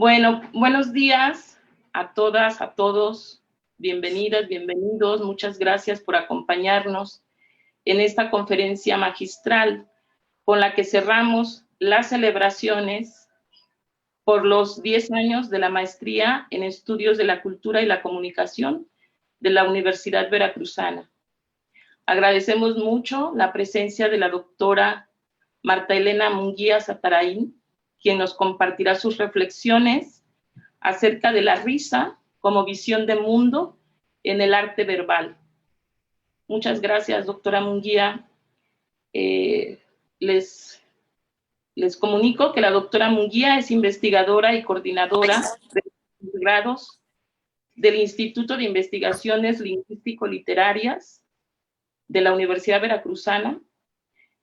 Bueno, buenos días a todas, a todos. Bienvenidas, bienvenidos. Muchas gracias por acompañarnos en esta conferencia magistral con la que cerramos las celebraciones por los 10 años de la maestría en Estudios de la Cultura y la Comunicación de la Universidad Veracruzana. Agradecemos mucho la presencia de la doctora Marta Elena Munguía Zatarain, quien nos compartirá sus reflexiones acerca de la risa como visión de mundo en el arte verbal. Muchas gracias, doctora Munguía. Les comunico que la doctora Munguía es investigadora y coordinadora de grados del Instituto de Investigaciones Lingüístico-Literarias de la Universidad Veracruzana.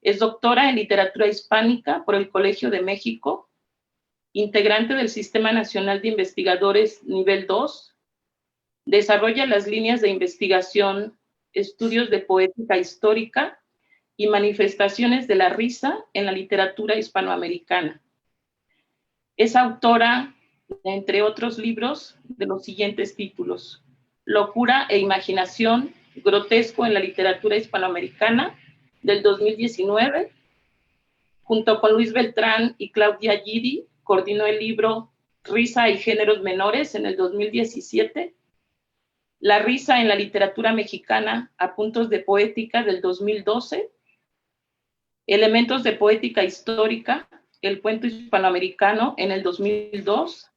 Es doctora en literatura hispánica por el Colegio de México, integrante del Sistema Nacional de Investigadores Nivel 2, desarrolla las líneas de investigación, estudios de poética histórica y manifestaciones de la risa en la literatura hispanoamericana. Es autora, entre otros libros, de los siguientes títulos: Locura e imaginación, grotesco en la literatura hispanoamericana, del 2019, junto con Luis Beltrán y Claudia Gidi, coordinó el libro Risa y géneros menores en el 2017, La risa en la literatura mexicana, apuntos de poética del 2012, Elementos de poética histórica, el cuento hispanoamericano en el 2002.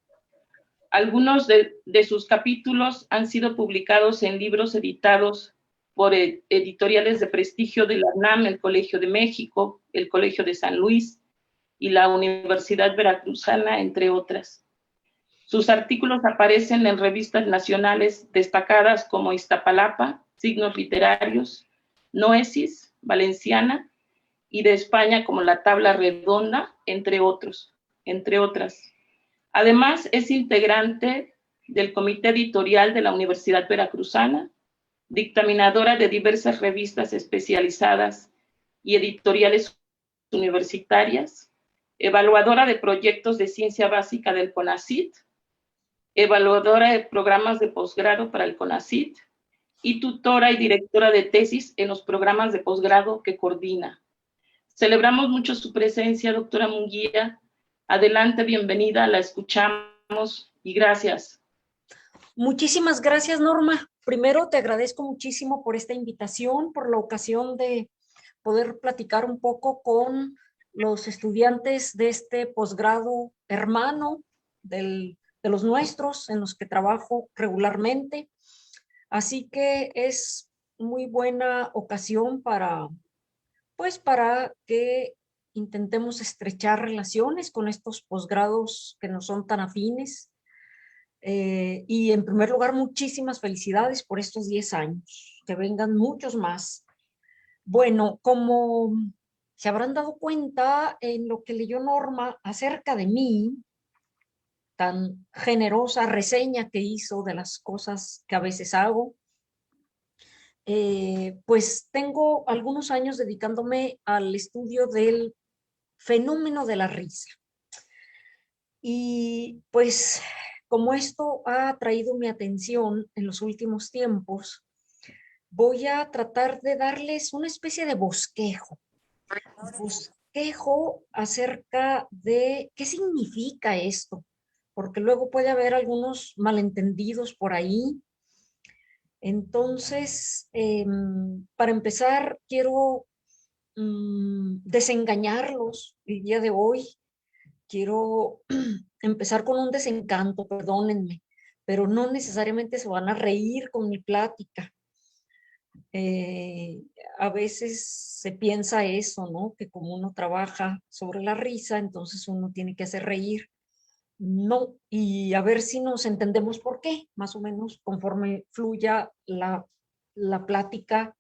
Algunos de sus capítulos han sido publicados en libros editados por editoriales de prestigio de la UNAM, el Colegio de México, el Colegio de San Luis y la Universidad Veracruzana, entre otras. Sus artículos aparecen en revistas nacionales destacadas como Iztapalapa, Signos Literarios, Noesis, Valenciana, y de España como La Tabla Redonda, entre otras. Además, es integrante del comité editorial de la Universidad Veracruzana, dictaminadora de diversas revistas especializadas y editoriales universitarias, evaluadora de proyectos de ciencia básica del CONACYT, evaluadora de programas de posgrado para el CONACYT y tutora y directora de tesis en los programas de posgrado que coordina. Celebramos mucho su presencia, doctora Munguía. Adelante, bienvenida, la escuchamos y gracias. Muchísimas gracias, Norma. Primero, te agradezco muchísimo por esta invitación, por la ocasión de poder platicar un poco con los estudiantes de este posgrado hermano de los nuestros, en los que trabajo regularmente. Así que es muy buena ocasión para que intentemos estrechar relaciones con estos posgrados que no son tan afines. Y en primer lugar, muchísimas felicidades por estos 10 años, que vengan muchos más. Bueno, como se habrán dado cuenta en lo que leyó Norma acerca de mí, tan generosa reseña que hizo de las cosas que a veces hago, pues tengo algunos años dedicándome al estudio del fenómeno de la risa. Y pues como esto ha atraído mi atención en los últimos tiempos, voy a tratar de darles una especie de bosquejo acerca de qué significa esto, porque luego puede haber algunos malentendidos por ahí. Entonces, para empezar, quiero desengañarlos el día de hoy. Quiero empezar con un desencanto, perdónenme, pero no necesariamente se van a reír con mi plática. A veces se piensa eso, ¿no? Que como uno trabaja sobre la risa, entonces uno tiene que hacer reír. No, y a ver si nos entendemos por qué, más o menos conforme fluya la plática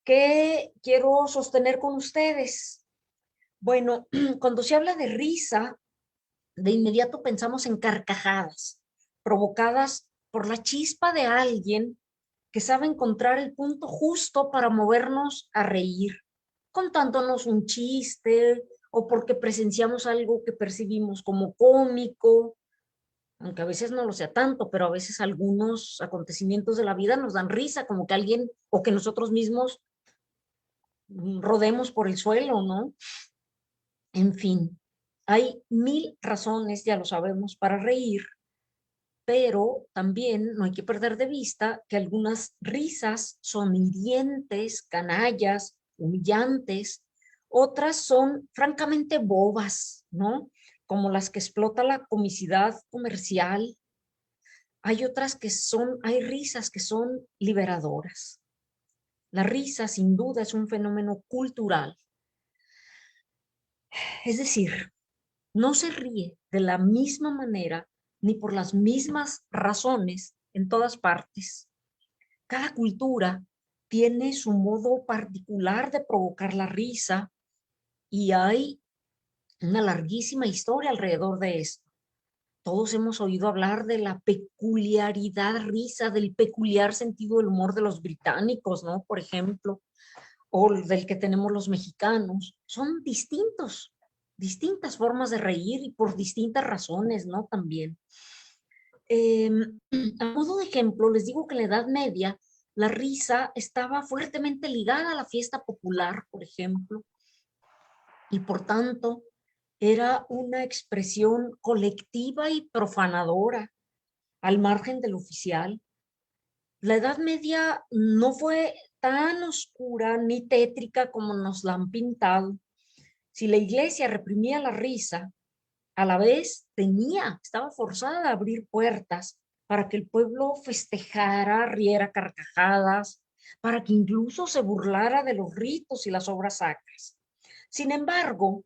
que quiero sostener con ustedes. Bueno, cuando se habla de risa, de inmediato pensamos en carcajadas provocadas por la chispa de alguien que sabe encontrar el punto justo para movernos a reír, contándonos un chiste o porque presenciamos algo que percibimos como cómico aunque a veces no lo sea tanto, pero a veces algunos acontecimientos de la vida nos dan risa, como que alguien o que nosotros mismos rodemos por el suelo, ¿no? En fin, hay mil razones, ya lo sabemos, para reír, pero también no hay que perder de vista que algunas risas son hirientes, canallas, humillantes, otras son francamente bobas, ¿no? Como las que explota la comicidad comercial. Hay otras que son, hay risas que son liberadoras. La risa, sin duda, es un fenómeno cultural. Es decir, no se ríe de la misma manera ni por las mismas razones en todas partes. Cada cultura tiene su modo particular de provocar la risa y hay una larguísima historia alrededor de esto. Todos hemos oído hablar de la peculiaridad risa, del peculiar sentido del humor de los británicos, ¿no? Por ejemplo, o del que tenemos los mexicanos. Son distintas formas de reír y por distintas razones, ¿no? También. A modo de ejemplo, les digo que en la Edad Media la risa estaba fuertemente ligada a la fiesta popular, por ejemplo, y por tanto era una expresión colectiva y profanadora al margen del oficial. La Edad Media no fue tan oscura ni tétrica como nos la han pintado. Si la iglesia reprimía la risa, a la vez estaba forzada a abrir puertas para que el pueblo festejara, riera carcajadas, para que incluso se burlara de los ritos y las obras sacras. Sin embargo,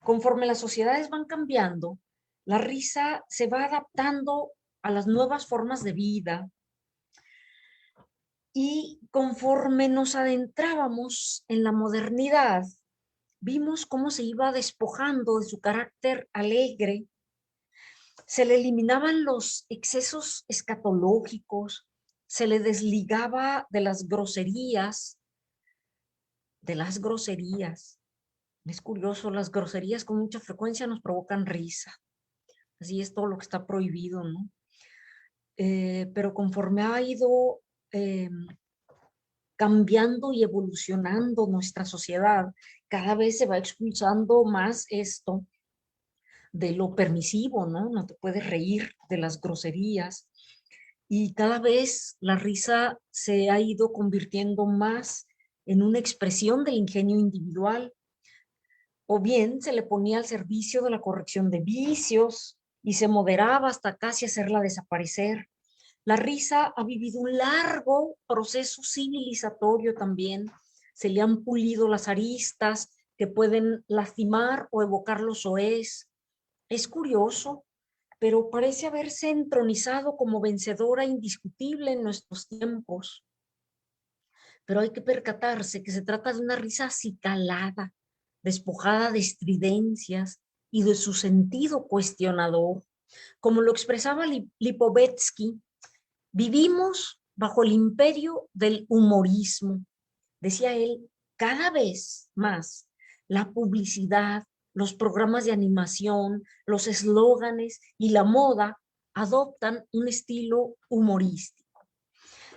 conforme las sociedades van cambiando, la risa se va adaptando a las nuevas formas de vida y conforme nos adentrábamos en la modernidad, vimos cómo se iba despojando de su carácter alegre, se le eliminaban los excesos escatológicos, se le desligaba de las groserías, Es curioso, las groserías con mucha frecuencia nos provocan risa. Así es todo lo que está prohibido, ¿no? Pero conforme ha ido cambiando y evolucionando nuestra sociedad, cada vez se va expulsando más esto de lo permisivo, ¿no? No te puedes reír de las groserías. Y cada vez la risa se ha ido convirtiendo más en una expresión del ingenio individual, o bien se le ponía al servicio de la corrección de vicios y se moderaba hasta casi hacerla desaparecer. La risa ha vivido un largo proceso civilizatorio también. Se le han pulido las aristas que pueden lastimar o evocar los soez. Es curioso, pero parece haberse entronizado como vencedora indiscutible en nuestros tiempos. Pero hay que percatarse que se trata de una risa acicalada, despojada de estridencias y de su sentido cuestionador. Como lo expresaba Lipovetsky, vivimos bajo el imperio del humorismo. Decía él, cada vez más la publicidad, los programas de animación, los eslóganes y la moda adoptan un estilo humorístico.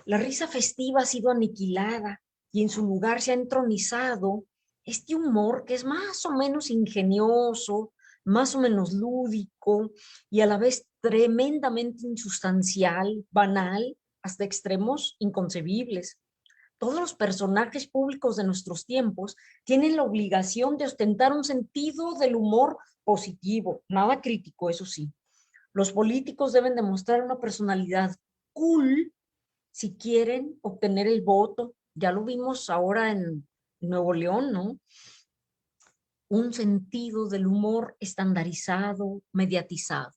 La risa festiva ha sido aniquilada y en su lugar se ha entronizado este humor que es más o menos ingenioso, más o menos lúdico y a la vez tremendamente insustancial, banal, hasta extremos inconcebibles. Todos los personajes públicos de nuestros tiempos tienen la obligación de ostentar un sentido del humor positivo, nada crítico, eso sí. Los políticos deben demostrar una personalidad cool si quieren obtener el voto. Ya lo vimos ahora en Nuevo León, ¿no? Un sentido del humor estandarizado, mediatizado.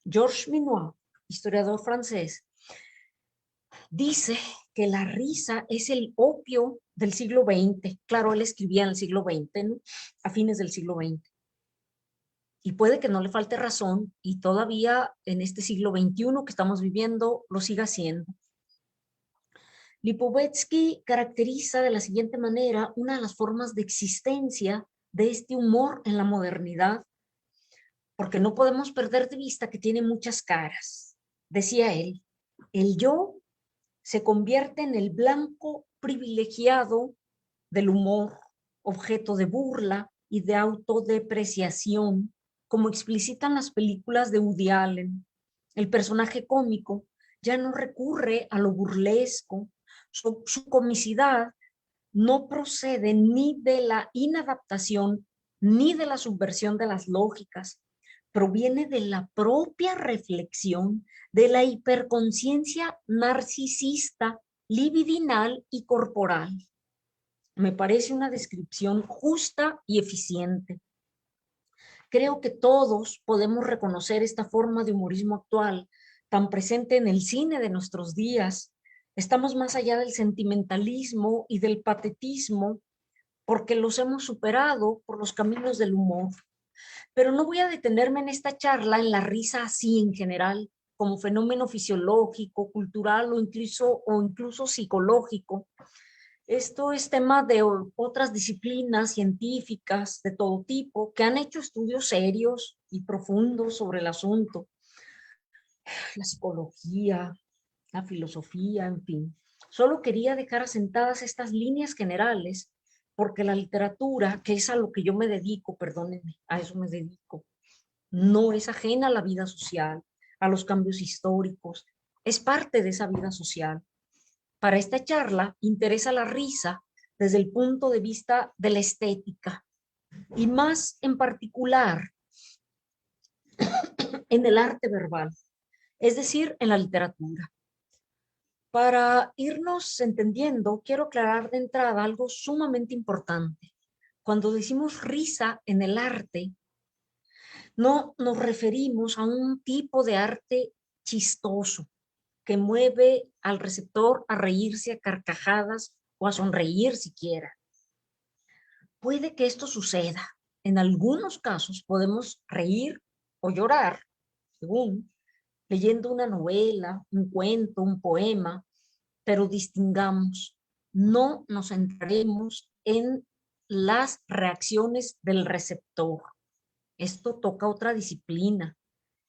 Georges Minoir, historiador francés, dice que la risa es el opio del siglo XX. Claro, él escribía en el siglo XX, ¿no? A fines del siglo XX. Y puede que no le falte razón y todavía en este siglo XXI que estamos viviendo lo siga haciendo. Lipovetsky caracteriza de la siguiente manera una de las formas de existencia de este humor en la modernidad. porque no podemos perder de vista que tiene muchas caras. Decía él, el yo se convierte en el blanco privilegiado del humor, objeto de burla y de autodepreciación, como explicitan las películas de Woody Allen. El personaje cómico ya no recurre a lo burlesco, su comicidad no procede ni de la inadaptación ni de la subversión de las lógicas, proviene de la propia reflexión de la hiperconciencia narcisista, libidinal y corporal. Me parece una descripción justa y eficiente. Creo que todos podemos reconocer esta forma de humorismo actual, tan presente en el cine de nuestros días. Estamos más allá del sentimentalismo y del patetismo porque los hemos superado por los caminos del humor. Pero no voy a detenerme en esta charla en la risa así en general, como fenómeno fisiológico, cultural o incluso psicológico. Esto es tema de otras disciplinas científicas de todo tipo que han hecho estudios serios y profundos sobre el asunto. La psicología, la filosofía, en fin. Solo quería dejar asentadas estas líneas generales porque la literatura, que es a lo que yo me dedico, perdónenme, a eso me dedico, no es ajena a la vida social, a los cambios históricos, es parte de esa vida social. Para esta charla interesa la risa desde el punto de vista de la estética y más en particular en el arte verbal, es decir, en la literatura. Para irnos entendiendo, quiero aclarar de entrada algo sumamente importante. Cuando decimos risa en el arte, no nos referimos a un tipo de arte chistoso que mueve al receptor a reírse a carcajadas o a sonreír siquiera. Puede que esto suceda. En algunos casos podemos reír o llorar, según leyendo una novela, un cuento, un poema, pero distingamos, no nos centraremos en las reacciones del receptor. Esto toca otra disciplina.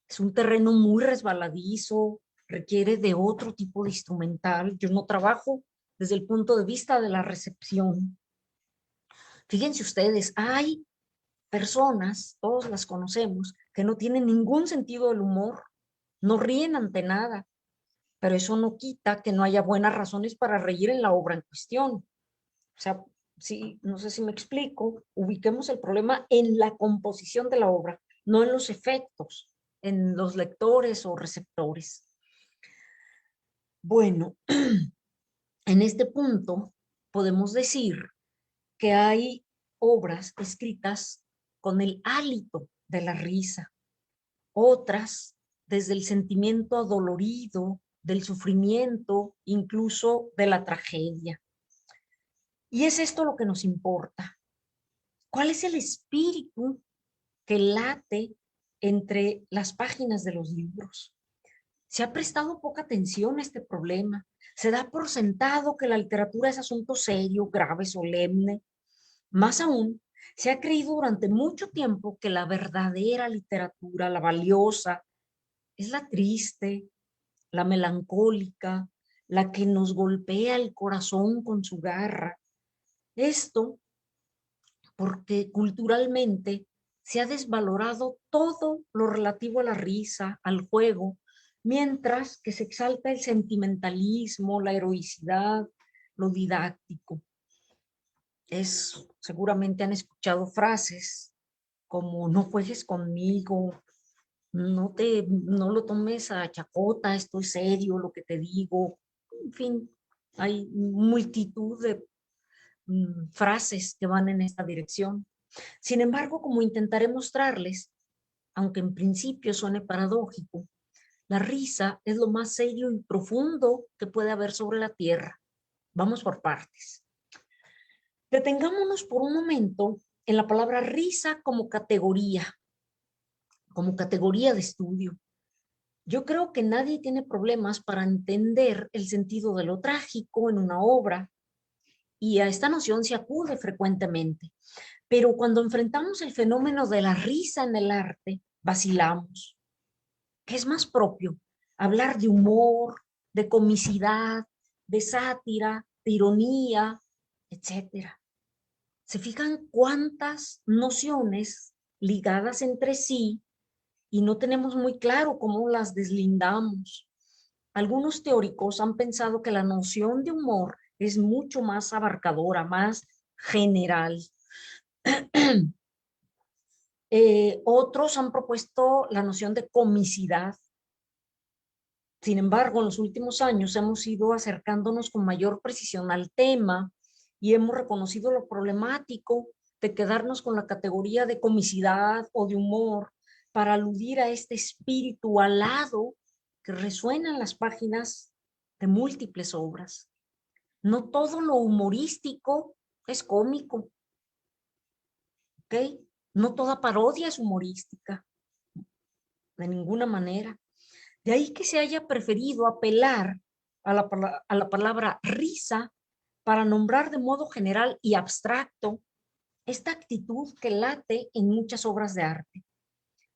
Es un terreno muy resbaladizo, requiere de otro tipo de instrumental. Yo no trabajo desde el punto de vista de la recepción. Fíjense ustedes, hay personas, todos las conocemos, que no tienen ningún sentido del humor, no ríen ante nada, pero eso no quita que no haya buenas razones para reír en la obra en cuestión. O sea, sí, no sé si me explico, ubiquemos el problema en la composición de la obra, no en los efectos, en los lectores o receptores. Bueno, en este punto podemos decir que hay obras escritas con el hálito de la risa, otras desde el sentimiento adolorido, del sufrimiento, incluso de la tragedia. Y es esto lo que nos importa. ¿Cuál es el espíritu que late entre las páginas de los libros? Se ha prestado poca atención a este problema. Se da por sentado que la literatura es asunto serio, grave, solemne. Más aún, se ha creído durante mucho tiempo que la verdadera literatura, la valiosa, es la triste, la melancólica, la que nos golpea el corazón con su garra. Esto porque culturalmente se ha desvalorado todo lo relativo a la risa, al juego, mientras que se exalta el sentimentalismo, la heroicidad, lo didáctico. Seguramente han escuchado frases como no juegues conmigo, no lo tomes a chacota, esto es serio lo que te digo. En fin, hay multitud de frases que van en esta dirección. Sin embargo, como intentaré mostrarles, aunque en principio suene paradójico, la risa es lo más serio y profundo que puede haber sobre la tierra. Vamos por partes. Detengámonos por un momento en la palabra risa como categoría de estudio. Yo creo que nadie tiene problemas para entender el sentido de lo trágico en una obra, y a esta noción se acude frecuentemente. Pero cuando enfrentamos el fenómeno de la risa en el arte, vacilamos. ¿Qué es más propio? Hablar de humor, de comicidad, de sátira, de ironía, etcétera. ¿Se fijan cuántas nociones ligadas entre sí y no tenemos muy claro cómo las deslindamos? Algunos teóricos han pensado que la noción de humor es mucho más abarcadora, más general. Otros han propuesto la noción de comicidad. Sin embargo, en los últimos años hemos ido acercándonos con mayor precisión al tema y hemos reconocido lo problemático de quedarnos con la categoría de comicidad o de humor para aludir a este espíritu alado que resuena en las páginas de múltiples obras. No todo lo humorístico es cómico, ¿ok? No toda parodia es humorística, de ninguna manera. De ahí que se haya preferido apelar a la palabra risa para nombrar de modo general y abstracto esta actitud que late en muchas obras de arte.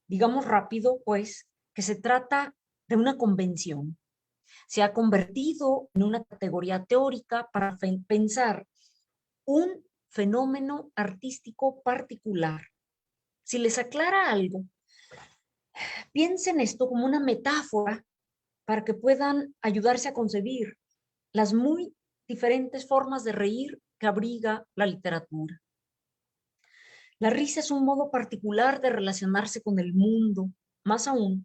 Digamos rápido, pues, que se trata de una convención. Se ha convertido en una categoría teórica para pensar un fenómeno artístico particular. Si les aclara algo, piensen esto como una metáfora para que puedan ayudarse a concebir las muy diferentes formas de reír que abriga la literatura. La risa es un modo particular de relacionarse con el mundo, más aún,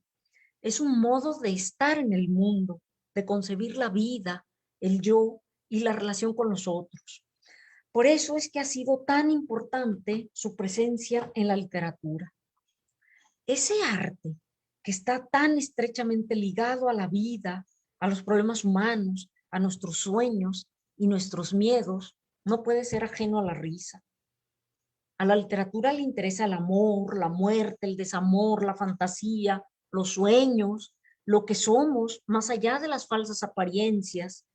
es un modo de estar en el mundo, de concebir la vida, el yo y la relación con los otros. Por eso es que ha sido tan importante su presencia en la literatura. Ese arte que está tan estrechamente ligado a la vida, a los problemas humanos, a nuestros sueños y nuestros miedos, no puede ser ajeno a la risa. A la literatura le interesa el amor, la muerte, el desamor, la fantasía, los sueños, lo que somos, más allá de las falsas apariencias.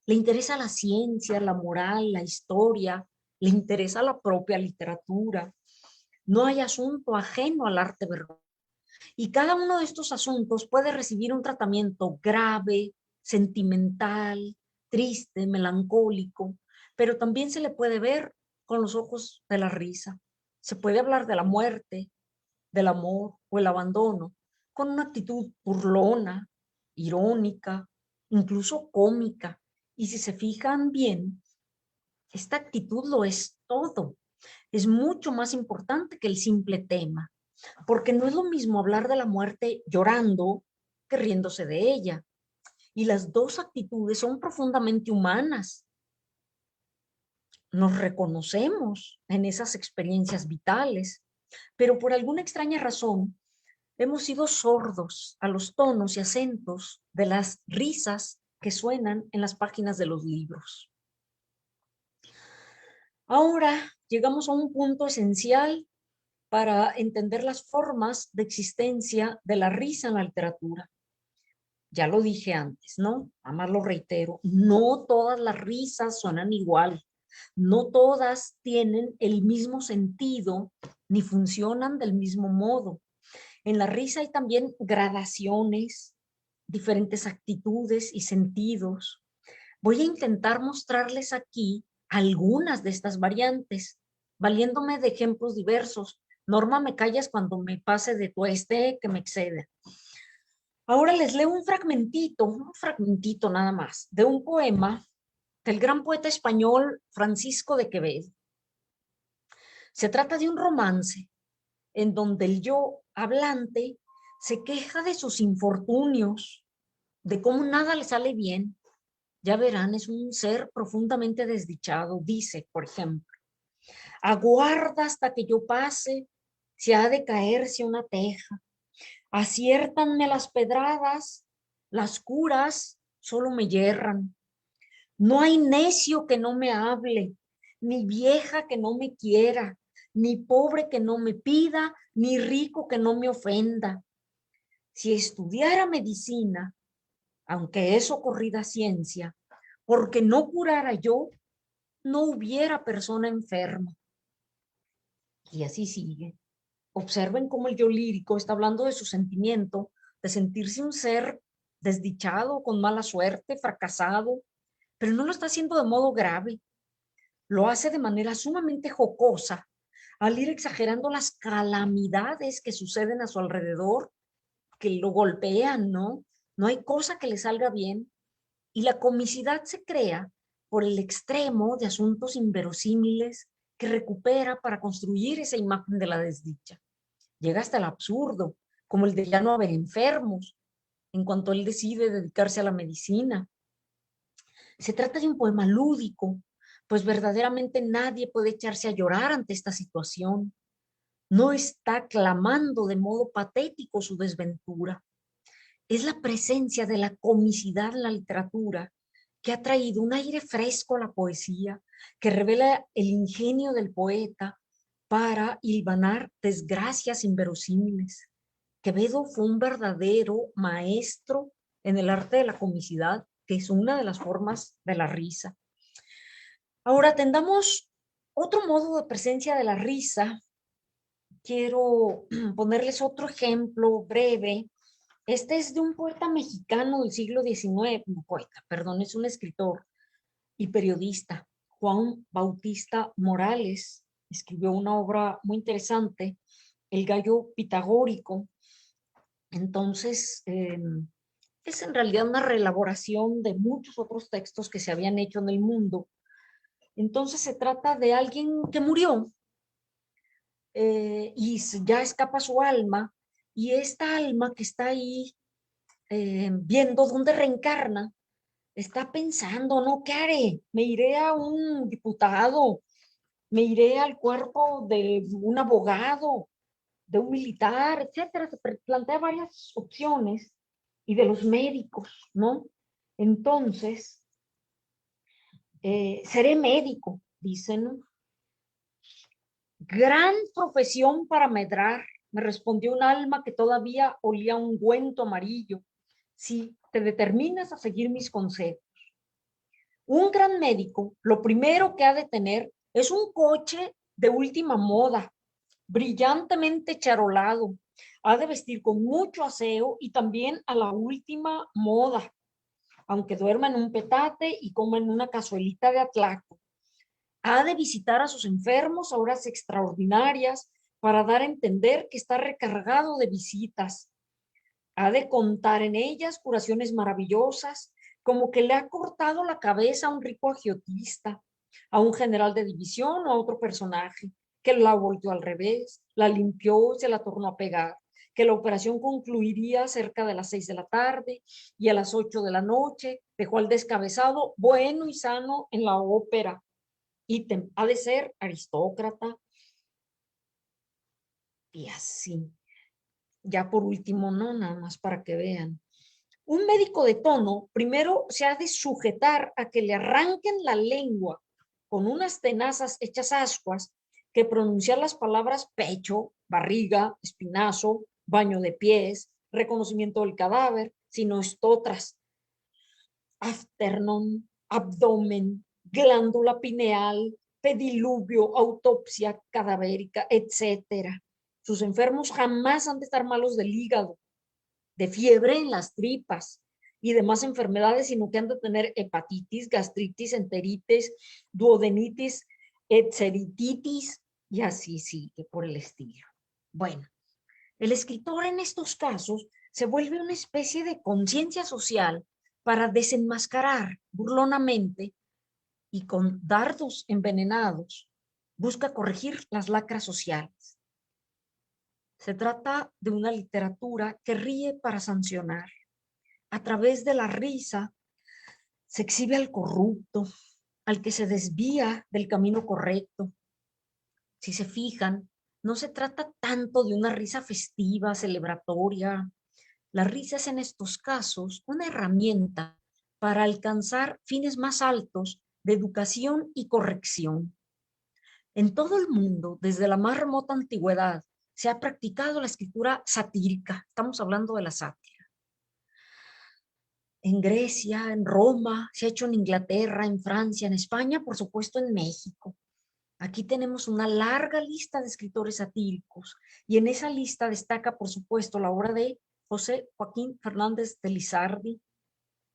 Le interesa la ciencia, la moral, la historia, le interesa la propia literatura. No hay asunto ajeno al arte verdadero. Y cada uno de estos asuntos puede recibir un tratamiento grave, sentimental, triste, melancólico, pero también se le puede ver con los ojos de la risa. Se puede hablar de la muerte, del amor o el abandono con una actitud burlona, irónica, incluso cómica. Y si se fijan bien, esta actitud lo es todo. Es mucho más importante que el simple tema, porque no es lo mismo hablar de la muerte llorando que riéndose de ella. Y las dos actitudes son profundamente humanas. Nos reconocemos en esas experiencias vitales, pero por alguna extraña razón hemos sido sordos a los tonos y acentos de las risas que suenan en las páginas de los libros. Ahora llegamos a un punto esencial para entender las formas de existencia de la risa en la literatura. Ya lo dije antes, ¿no? Además lo reitero, no todas las risas suenan igual, no todas tienen el mismo sentido ni funcionan del mismo modo. En la risa hay también gradaciones, diferentes actitudes y sentidos. Voy a intentar mostrarles aquí algunas de estas variantes, valiéndome de ejemplos diversos. Norma, me callas cuando me pase de tueste que me excede. Ahora les leo un fragmentito nada más, de un poema del gran poeta español Francisco de Quevedo. Se trata de un romance en donde el yo hablante se queja de sus infortunios, de cómo nada le sale bien. Ya verán, es un ser profundamente desdichado. Dice, por ejemplo, aguarda hasta que yo pase, si ha de caerse una teja. Aciértanme las pedradas, las curas solo me yerran. No hay necio que no me hable, ni vieja que no me quiera, ni pobre que no me pida, ni rico que no me ofenda. Si estudiara medicina, aunque es ocurrida ciencia, porque no curara yo, no hubiera persona enferma. Y así sigue. Observen cómo el yo lírico está hablando de su sentimiento, de sentirse un ser desdichado, con mala suerte, fracasado, pero no lo está haciendo de modo grave, lo hace de manera sumamente jocosa, al ir exagerando las calamidades que suceden a su alrededor, que lo golpean, ¿no? No hay cosa que le salga bien. Y la comicidad se crea por el extremo de asuntos inverosímiles que recupera para construir esa imagen de la desdicha. Llega hasta el absurdo, como el de ya no haber enfermos, en cuanto él decide dedicarse a la medicina. Se trata de un poema lúdico, pues verdaderamente nadie puede echarse a llorar ante esta situación. No está clamando de modo patético su desventura. Es la presencia de la comicidad en la literatura que ha traído un aire fresco a la poesía, que revela el ingenio del poeta para hilvanar desgracias inverosímiles. Quevedo fue un verdadero maestro en el arte de la comicidad, que es una de las formas de la risa. Ahora atendamos otro modo de presencia de la risa. Quiero ponerles otro ejemplo breve. Este es de un poeta mexicano del siglo XIX, no poeta, perdón, es un escritor y periodista, Juan Bautista Morales. Escribió una obra muy interesante, El gallo pitagórico. Entonces, es en realidad una reelaboración de muchos otros textos que se habían hecho en el mundo. Entonces se trata de alguien que murió y ya escapa su alma, y esta alma que está ahí viendo dónde reencarna, está pensando, ¿no? ¿Qué haré? ¿Me iré a un diputado? ¿Me iré al cuerpo de un abogado, de un militar, etcétera? Se plantea varias opciones, y de los médicos, ¿no? Entonces, seré médico, dicen. Gran profesión para medrar, me respondió un alma que todavía olía un ungüento amarillo, si te determinas a seguir mis consejos. Un gran médico, lo primero que ha de tener es un coche de última moda, brillantemente charolado. Ha de vestir con mucho aseo y también a la última moda, aunque duerma en un petate y coma en una cazuelita de atlaco. Ha de visitar a sus enfermos a horas extraordinarias para dar a entender que está recargado de visitas. Ha de contar en ellas curaciones maravillosas, como que le ha cortado la cabeza a un rico agiotista, a un general de división o a otro personaje, que la volteó al revés, la limpió y se la tornó a pegar, que la operación concluiría cerca de las 6 de la tarde y a las 8 de la noche dejó al descabezado bueno y sano en la ópera. Ítem, ha de ser aristócrata y así. Ya por último, no, nada más para que vean. Un médico de tono primero se ha de sujetar a que le arranquen la lengua con unas tenazas hechas ascuas, que pronunciar las palabras pecho, barriga, espinazo, baño de pies, reconocimiento del cadáver, sino estotras, afternon, abdomen, glándula pineal, pediluvio, autopsia cadavérica, etcétera. Sus enfermos jamás han de estar malos del hígado, de fiebre en las tripas y demás enfermedades, sino que han de tener hepatitis, gastritis, enteritis, duodenitis, etserititis y así sigue por el estilo. Bueno, el escritor en estos casos se vuelve una especie de conciencia social para desenmascarar burlonamente y con dardos envenenados busca corregir las lacras sociales. Se trata de una literatura que ríe para sancionar. A través de la risa se exhibe al corrupto, al que se desvía del camino correcto. Si se fijan, no se trata tanto de una risa festiva, celebratoria. La risa es en estos casos una herramienta para alcanzar fines más altos de educación y corrección. En todo el mundo, desde la más remota antigüedad, se ha practicado la escritura satírica. Estamos hablando de la sátira. En Grecia, en Roma, se ha hecho en Inglaterra, en Francia, en España, por supuesto en México. Aquí tenemos una larga lista de escritores satíricos y en esa lista destaca, por supuesto, la obra de José Joaquín Fernández de Lizardi,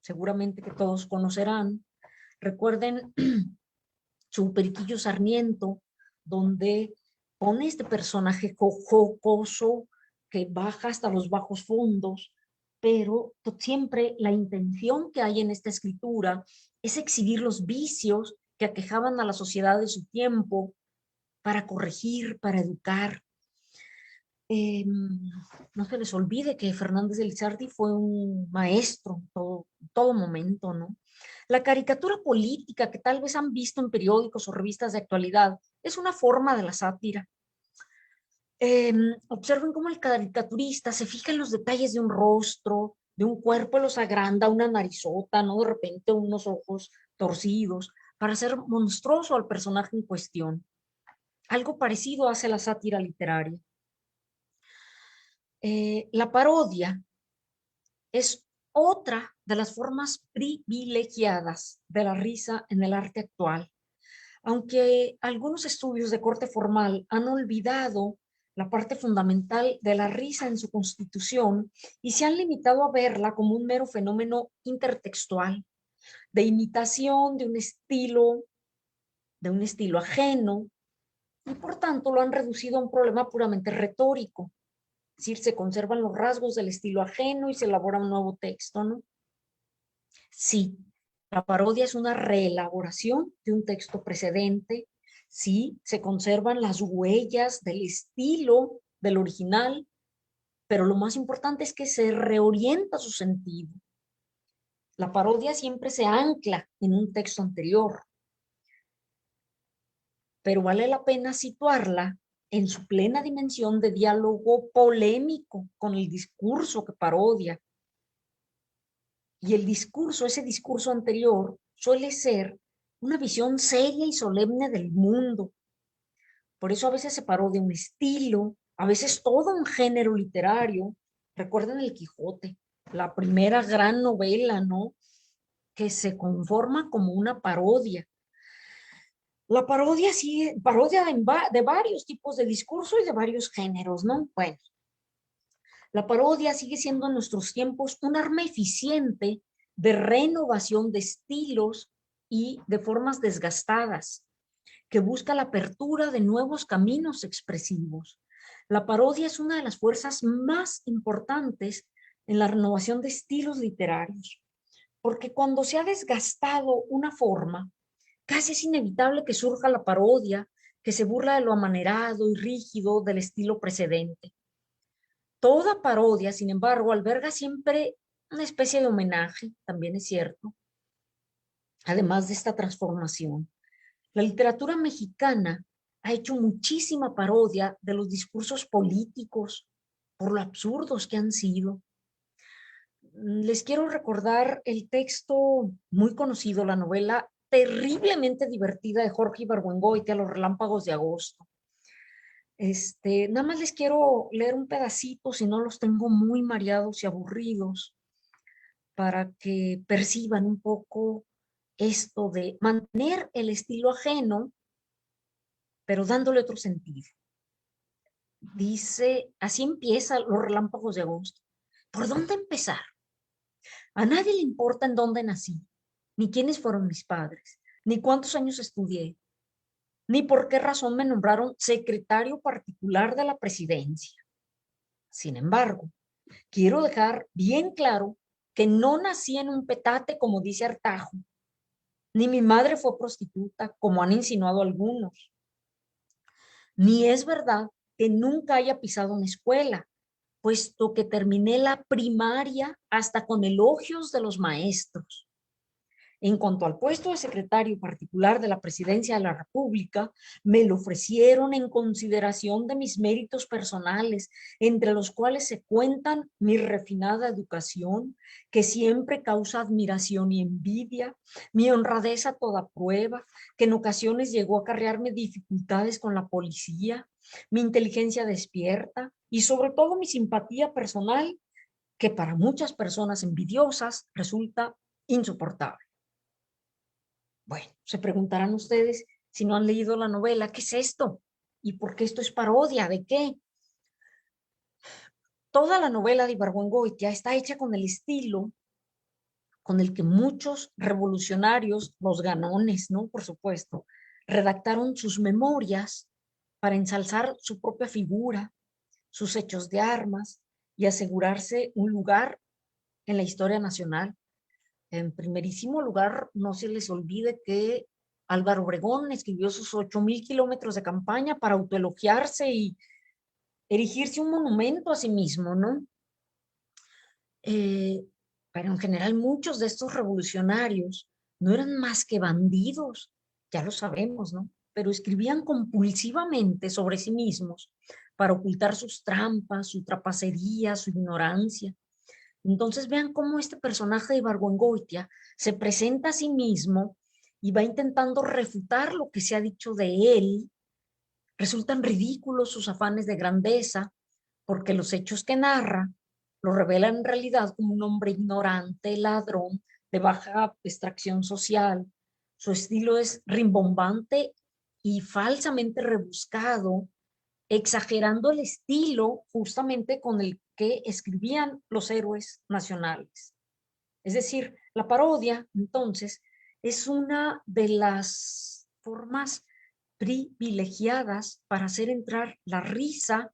seguramente que todos conocerán. Recuerden su Periquillo Sarmiento, donde pone este personaje jocoso que baja hasta los bajos fondos, pero siempre la intención que hay en esta escritura es exhibir los vicios que aquejaban a la sociedad de su tiempo para corregir, para educar. No se les olvide que Fernández de Lizardi fue un maestro en todo momento, ¿no? La caricatura política que tal vez han visto en periódicos o revistas de actualidad es una forma de la sátira. Observen cómo el caricaturista se fija en los detalles de un rostro, de un cuerpo, los agranda, una narizota, ¿no? De repente unos ojos torcidos, para hacer monstruoso al personaje en cuestión. Algo parecido hace la sátira literaria. La parodia es otra de las formas privilegiadas de la risa en el arte actual. Aunque algunos estudios de corte formal han olvidado la parte fundamental de la risa en su constitución y se han limitado a verla como un mero fenómeno intertextual, de imitación de un estilo ajeno, y por tanto lo han reducido a un problema puramente retórico. Es decir, se conservan los rasgos del estilo ajeno y se elabora un nuevo texto, ¿no? Sí, la parodia es una reelaboración de un texto precedente. Sí, se conservan las huellas del estilo del original, pero lo más importante es que se reorienta su sentido. La parodia siempre se ancla en un texto anterior, pero vale la pena situarla en su plena dimensión de diálogo polémico con el discurso que parodia. Y el discurso, ese discurso anterior, suele ser una visión seria y solemne del mundo. Por eso a veces se parodia un estilo, a veces todo un género literario. Recuerden el Quijote, la primera gran novela, ¿no? Que se conforma como una parodia. La parodia sí, parodia de varios tipos de discurso y de varios géneros, ¿no? Bueno, la parodia sigue siendo en nuestros tiempos un arma eficiente de renovación de estilos y de formas desgastadas, que busca la apertura de nuevos caminos expresivos. La parodia es una de las fuerzas más importantes en la renovación de estilos literarios, porque cuando se ha desgastado una forma, casi es inevitable que surja la parodia, que se burla de lo amanerado y rígido del estilo precedente. Toda parodia, sin embargo, alberga siempre una especie de homenaje, también es cierto, además de esta transformación. La literatura mexicana ha hecho muchísima parodia de los discursos políticos por lo absurdos que han sido. Les quiero recordar el texto muy conocido, la novela terriblemente divertida de Jorge Ibargüengoitia, Los relámpagos de agosto. Nada más les quiero leer un pedacito, si no los tengo muy mareados y aburridos, para que perciban un poco esto de mantener el estilo ajeno, pero dándole otro sentido. Dice, así empieza Los relámpagos de agosto. ¿Por dónde empezar? A nadie le importa en dónde nací, ni quiénes fueron mis padres, ni cuántos años estudié, ni por qué razón me nombraron secretario particular de la presidencia. Sin embargo, quiero dejar bien claro que no nací en un petate, como dice Artajo, ni mi madre fue prostituta, como han insinuado algunos. Ni es verdad que nunca haya pisado una escuela, puesto que terminé la primaria hasta con elogios de los maestros. En cuanto al puesto de secretario particular de la Presidencia de la República, me lo ofrecieron en consideración de mis méritos personales, entre los cuales se cuentan mi refinada educación, que siempre causa admiración y envidia, mi honradez a toda prueba, que en ocasiones llegó a acarrearme dificultades con la policía, mi inteligencia despierta y sobre todo mi simpatía personal, que para muchas personas envidiosas resulta insoportable. Bueno, se preguntarán ustedes, Si no han leído la novela, ¿qué es esto? ¿Y por qué esto es parodia? ¿De qué? Toda la novela de Ibargüengoitia está hecha con el estilo con el que muchos revolucionarios, los ganones, ¿no? Por supuesto, redactaron sus memorias para ensalzar su propia figura, sus hechos de armas y asegurarse un lugar en la historia nacional. En primerísimo lugar, no se les olvide que Álvaro Obregón escribió sus 8,000 kilómetros de campaña para autoelogiarse y erigirse un monumento a sí mismo, ¿no? Eh, pero en general muchos de estos revolucionarios no eran más que bandidos, ya lo sabemos, ¿no? Pero escribían compulsivamente sobre sí mismos para ocultar sus trampas, su trapacería, su ignorancia. Entonces vean cómo este personaje de Ibargüengoitia se presenta a sí mismo y va intentando refutar lo que se ha dicho de él. Resultan ridículos sus afanes de grandeza, porque los hechos que narra lo revelan en realidad como un hombre ignorante, ladrón, de baja extracción social. Su estilo es rimbombante y falsamente rebuscado, exagerando el estilo justamente con el que escribían los héroes nacionales. Es decir, la parodia, entonces, es una de las formas privilegiadas para hacer entrar la risa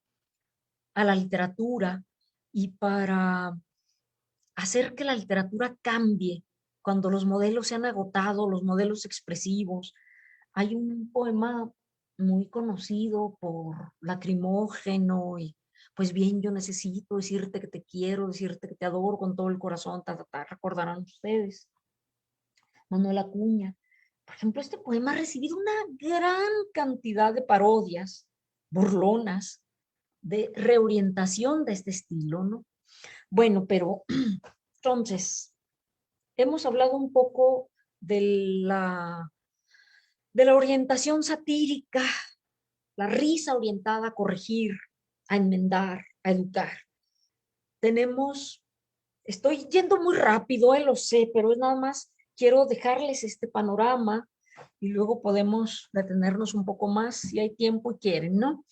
a la literatura y para hacer que la literatura cambie cuando los modelos se han agotado, los modelos expresivos. Hay un poema muy conocido por Lacrimógeno y pues bien, yo necesito decirte que te quiero, decirte que te adoro con todo el corazón, recordarán ustedes. Manuel Acuña. Por ejemplo, este poema ha recibido una gran cantidad de parodias, burlonas, de reorientación de este estilo, ¿no? Bueno, pero entonces, hemos hablado un poco de de la orientación satírica, la risa orientada a corregir, a enmendar, a educar. Tenemos, estoy yendo muy rápido, lo sé, pero es nada más, quiero dejarles este panorama y luego podemos detenernos un poco más si hay tiempo y quieren, ¿no?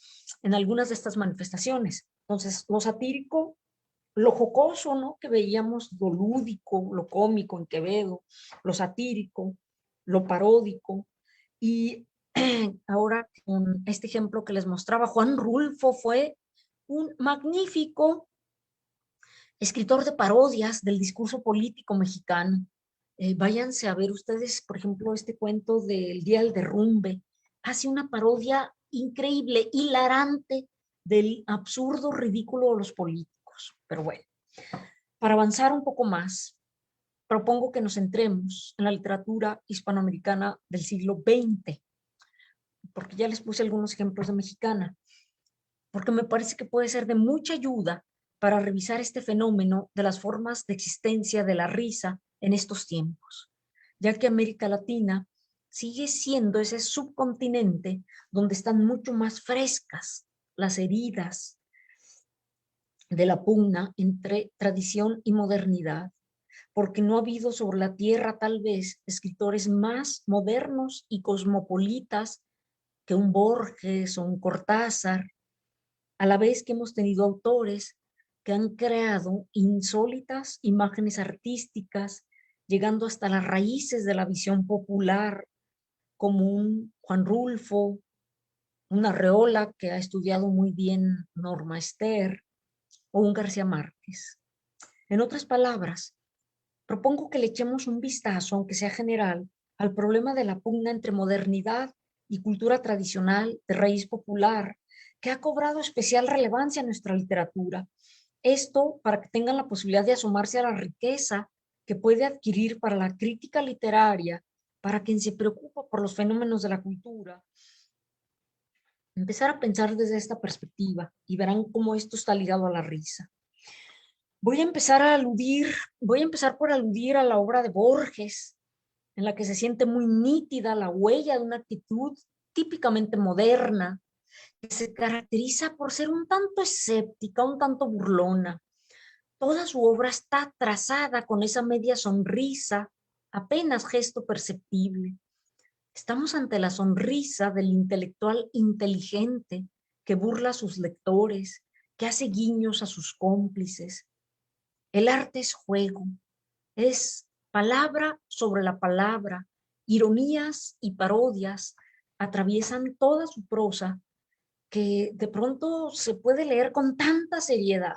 En algunas de estas manifestaciones. Entonces, lo satírico, lo jocoso, ¿no? Que veíamos, lo lúdico, lo cómico en Quevedo, lo satírico, lo paródico. Y ahora con este ejemplo que les mostraba, Juan Rulfo fue un magnífico escritor de parodias del discurso político mexicano. Váyanse a ver ustedes, por ejemplo, este cuento del Día del Derrumbe. Hace una parodia increíble, hilarante del absurdo ridículo de los políticos. Pero bueno, para avanzar un poco más, propongo que nos centremos en la literatura hispanoamericana del siglo XX, porque ya les puse algunos ejemplos de mexicana, porque me parece que puede ser de mucha ayuda para revisar este fenómeno de las formas de existencia de la risa en estos tiempos, ya que América Latina sigue siendo ese subcontinente donde están mucho más frescas las heridas de la pugna entre tradición y modernidad, porque no ha habido sobre la tierra tal vez escritores más modernos y cosmopolitas que un Borges o un Cortázar, a la vez que hemos tenido autores que han creado insólitas imágenes artísticas, llegando hasta las raíces de la visión popular, como un Juan Rulfo, una Arreola que ha estudiado muy bien Norma Ester, o un García Márquez. En otras palabras, propongo que le echemos un vistazo, aunque sea general, al problema de la pugna entre modernidad y cultura tradicional de raíz popular, que ha cobrado especial relevancia en nuestra literatura. Esto para que tengan la posibilidad de asomarse a la riqueza que puede adquirir para la crítica literaria, para quien se preocupa por los fenómenos de la cultura, empezar a pensar desde esta perspectiva y verán cómo esto está ligado a la risa. Voy a empezar por aludir a la obra de Borges, en la que se siente muy nítida la huella de una actitud típicamente moderna, que se caracteriza por ser un tanto escéptica, un tanto burlona. Toda su obra está trazada con esa media sonrisa, apenas gesto perceptible. Estamos ante la sonrisa del intelectual inteligente que burla a sus lectores, que hace guiños a sus cómplices. El arte es juego, es palabra sobre la palabra, ironías y parodias atraviesan toda su prosa que de pronto se puede leer con tanta seriedad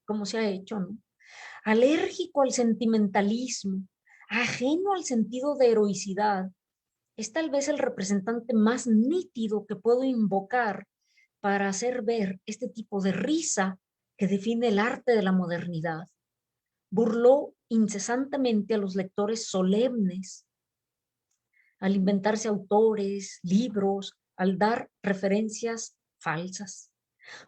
como se ha hecho, ¿no? Alérgico al sentimentalismo, ajeno al sentido de heroicidad, es tal vez el representante más nítido que puedo invocar para hacer ver este tipo de risa que define el arte de la modernidad. Burló incesantemente a los lectores solemnes, al inventarse autores, libros, al dar referencias falsas.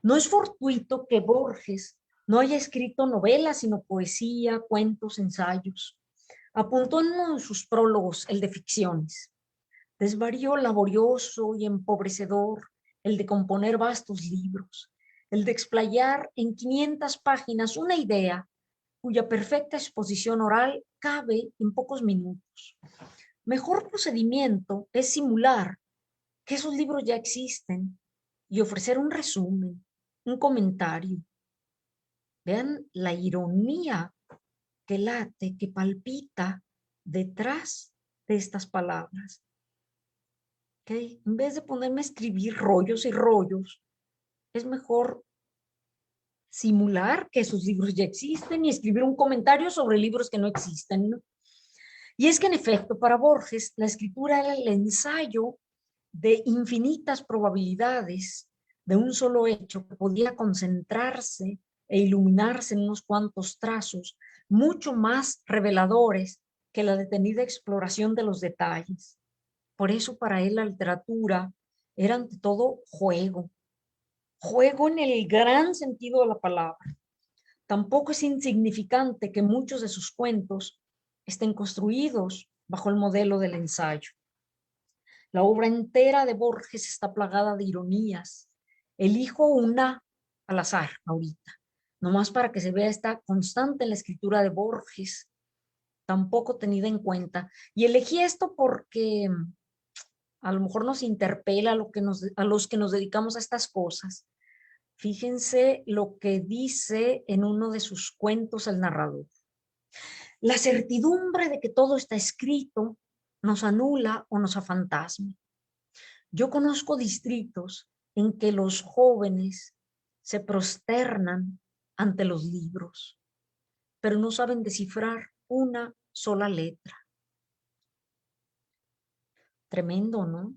No es fortuito que Borges no haya escrito novelas, sino poesía, cuentos, ensayos. Apuntó en uno de sus prólogos, el de ficciones. Desvarío laborioso y empobrecedor, el de componer vastos libros, el de explayar en 500 páginas una idea cuya perfecta exposición oral cabe en pocos minutos. Mejor procedimiento es simular que esos libros ya existen y ofrecer un resumen, un comentario. Vean la ironía que late, que palpita detrás de estas palabras. ¿Okay? En vez de ponerme a escribir rollos y rollos, es mejor simular que esos libros ya existen y escribir un comentario sobre libros que no existen, ¿no? Y es que en efecto, para Borges, la escritura era el ensayo de infinitas probabilidades de un solo hecho que podía concentrarse e iluminarse en unos cuantos trazos mucho más reveladores que la detenida exploración de los detalles. Por eso para él la literatura era ante todo juego, juego en el gran sentido de la palabra. Tampoco es insignificante que muchos de sus cuentos estén construidos bajo el modelo del ensayo. La obra entera de Borges está plagada de ironías. Elijo una al azar ahorita, nomás para que se vea esta constante en la escritura de Borges, tampoco tenida en cuenta. Y elegí esto porque a lo mejor nos interpela a los que nos dedicamos a estas cosas. Fíjense lo que dice en uno de sus cuentos el narrador. La certidumbre de que todo está escrito nos anula o nos afantasma. Yo conozco distritos en que los jóvenes se prosternan ante los libros, pero no saben descifrar una sola letra. Tremendo, ¿no?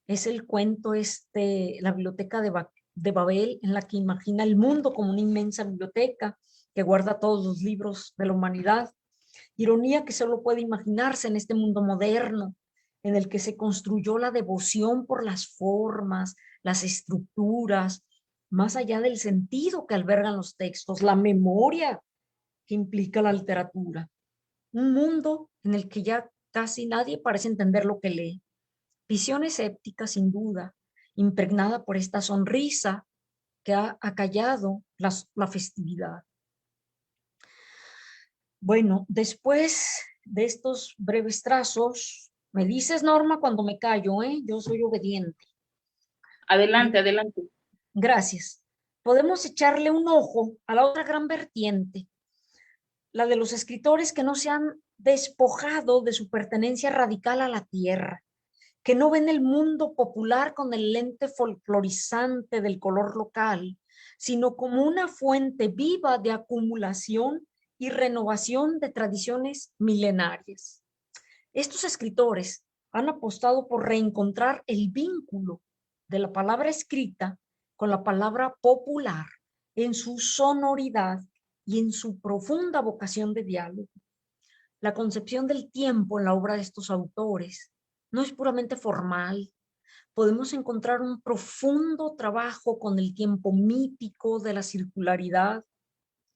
Es el cuento la biblioteca de Babel, en la que imagina el mundo como una inmensa biblioteca que guarda todos los libros de la humanidad. Ironía que solo puede imaginarse en este mundo moderno, en el que se construyó la devoción por las formas, las estructuras, más allá del sentido que albergan los textos, la memoria que implica la literatura. Un mundo en el que ya casi nadie parece entender lo que lee. Visión escéptica, sin duda, impregnada por esta sonrisa que ha acallado la festividad. Bueno, después de estos breves trazos, me dices, Norma, cuando me callo, ¿eh? Yo soy obediente. Adelante, adelante. Gracias. Podemos echarle un ojo a la otra gran vertiente, la de los escritores que no se han despojado de su pertenencia radical a la tierra, que no ven el mundo popular con el lente folclorizante del color local, sino como una fuente viva de acumulación y renovación de tradiciones milenarias. Estos escritores han apostado por reencontrar el vínculo de la palabra escrita con la palabra popular en su sonoridad y en su profunda vocación de diálogo. La concepción del tiempo en la obra de estos autores no es puramente formal. Podemos encontrar un profundo trabajo con el tiempo mítico de la circularidad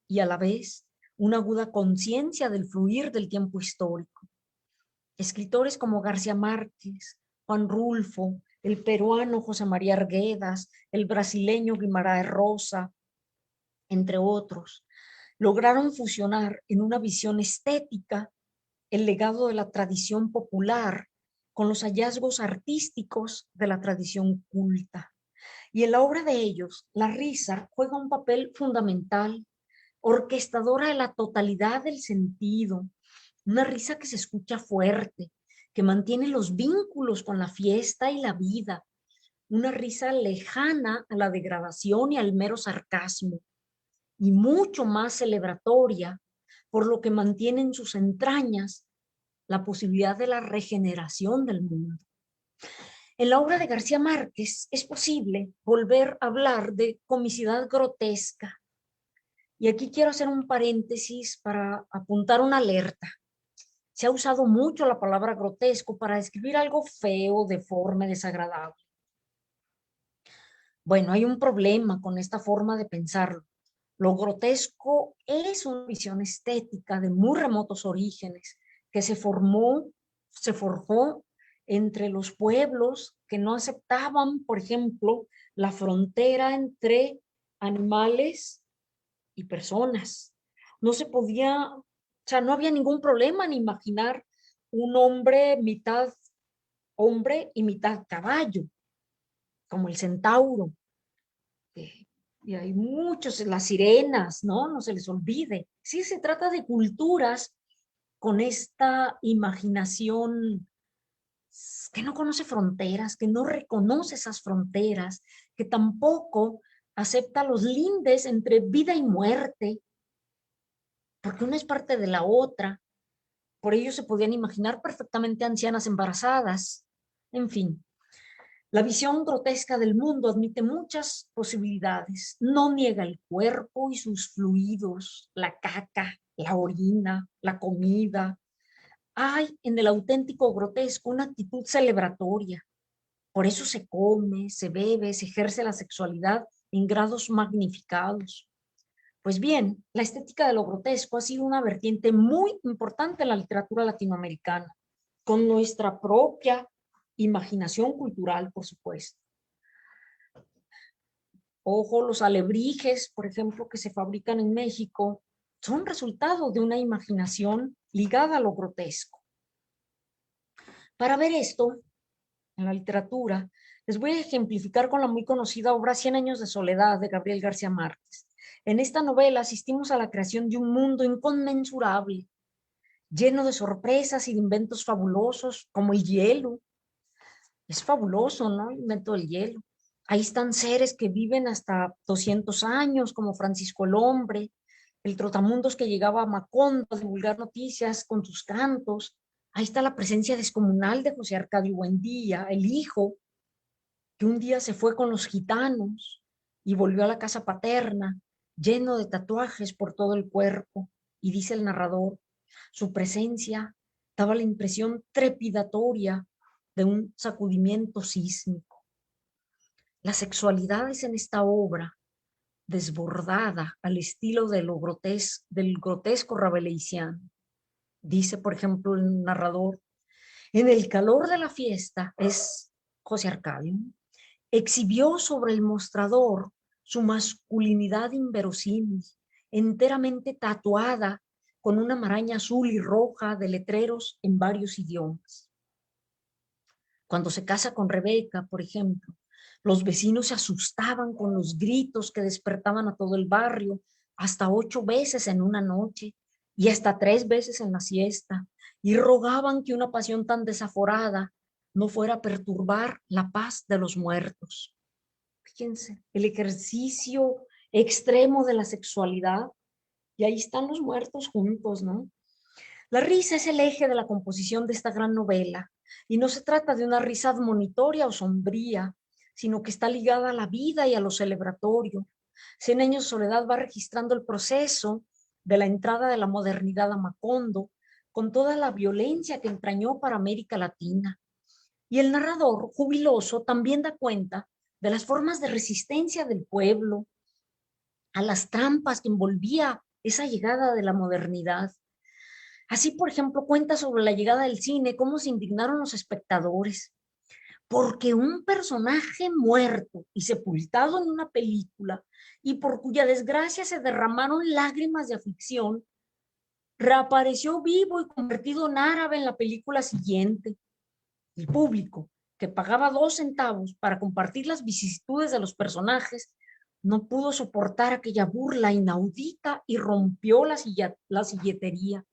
y a la vez una aguda conciencia del fluir del tiempo histórico. Escritores como García Márquez, Juan Rulfo, el peruano José María Arguedas, el brasileño Guimarães Rosa, entre otros, lograron fusionar en una visión estética el legado de la tradición popular con los hallazgos artísticos de la tradición culta. Y en la obra de ellos, la risa juega un papel fundamental, orquestadora de la totalidad del sentido, una risa que se escucha fuerte, que mantiene los vínculos con la fiesta y la vida, una risa lejana a la degradación y al mero sarcasmo, y mucho más celebratoria, por lo que mantiene en sus entrañas la posibilidad de la regeneración del mundo. En la obra de García Márquez es posible volver a hablar de comicidad grotesca. Y aquí quiero hacer un paréntesis para apuntar una alerta. Se ha usado mucho la palabra grotesco para describir algo feo, deforme, desagradable. Bueno, hay un problema con esta forma de pensarlo. Lo grotesco es una visión estética de muy remotos orígenes que se forjó entre los pueblos que no aceptaban, por ejemplo, la frontera entre animales y personas. No se podía, o sea, no había ningún problema en imaginar un hombre mitad hombre y mitad caballo, como el centauro. Y hay muchos, las sirenas, ¿no? No se les olvide. Sí, se trata de culturas con esta imaginación que no conoce fronteras, que no reconoce esas fronteras, que tampoco acepta los lindes entre vida y muerte, porque una es parte de la otra. Por ello se podían imaginar perfectamente ancianas embarazadas. En fin, la visión grotesca del mundo admite muchas posibilidades. No niega el cuerpo y sus fluidos, la caca, la orina, la comida. Hay en el auténtico grotesco una actitud celebratoria. Por eso se come, se bebe, se ejerce la sexualidad en grados magnificados. Pues bien, la estética de lo grotesco ha sido una vertiente muy importante en la literatura latinoamericana, con nuestra propia imaginación cultural, por supuesto. Ojo, los alebrijes, por ejemplo, que se fabrican en México, son resultado de una imaginación ligada a lo grotesco. Para ver esto, en la literatura, les voy a ejemplificar con la muy conocida obra 100 años de soledad de Gabriel García Márquez. En esta novela asistimos a la creación de un mundo inconmensurable, lleno de sorpresas y de inventos fabulosos, como el hielo. Es fabuloso, ¿no? El invento del hielo. Ahí están seres que viven hasta 200 años, como Francisco el Hombre, el trotamundos que llegaba a Macondo a divulgar noticias con sus cantos. Ahí está la presencia descomunal de José Arcadio Buendía, el hijo, que un día se fue con los gitanos y volvió a la casa paterna, lleno de tatuajes por todo el cuerpo. Y dice el narrador, su presencia daba la impresión trepidatoria de un sacudimiento sísmico. La sexualidad es en esta obra desbordada al estilo de del grotesco rabelaisiano. Dice, por ejemplo, el narrador, en el calor de la fiesta es José Arcadio, exhibió sobre el mostrador su masculinidad inverosímil, enteramente tatuada con una maraña azul y roja de letreros en varios idiomas. Cuando se casa con Rebeca, por ejemplo, los vecinos se asustaban con los gritos que despertaban a todo el barrio, hasta 8 veces en una noche y hasta 3 veces en la siesta, y rogaban que una pasión tan desaforada no fuera a perturbar la paz de los muertos. Fíjense, el ejercicio extremo de la sexualidad, y ahí están los muertos juntos, ¿no? La risa es el eje de la composición de esta gran novela, y no se trata de una risa admonitoria o sombría, sino que está ligada a la vida y a lo celebratorio. 100 años de soledad va registrando el proceso de la entrada de la modernidad a Macondo, con toda la violencia que entrañó para América Latina. Y el narrador, jubiloso, también da cuenta de las formas de resistencia del pueblo, a las trampas que envolvía esa llegada de la modernidad. Así, por ejemplo, cuenta sobre la llegada del cine, cómo se indignaron los espectadores, porque un personaje muerto y sepultado en una película, y por cuya desgracia se derramaron lágrimas de aflicción, reapareció vivo y convertido en árabe en la película siguiente. el público, que pagaba 2 centavos para compartir las vicisitudes de los personajes, no pudo soportar aquella burla inaudita y rompió la silletería.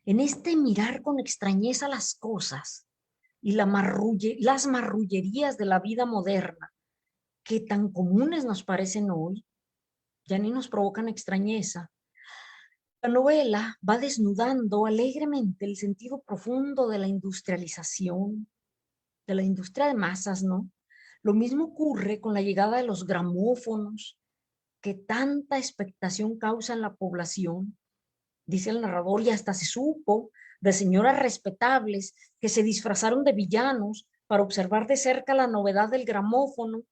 En este mirar con extrañeza las cosas y las marrullerías de la vida moderna, que tan comunes nos parecen hoy, ya ni nos provocan extrañeza. La novela va desnudando alegremente el sentido profundo de la industrialización, de la industria de masas, ¿no? Lo mismo ocurre con la llegada de los gramófonos, que tanta expectación causa en la población. Dice el narrador, y hasta se supo de señoras respetables que se disfrazaron de villanos para observar de cerca la novedad del gramófono,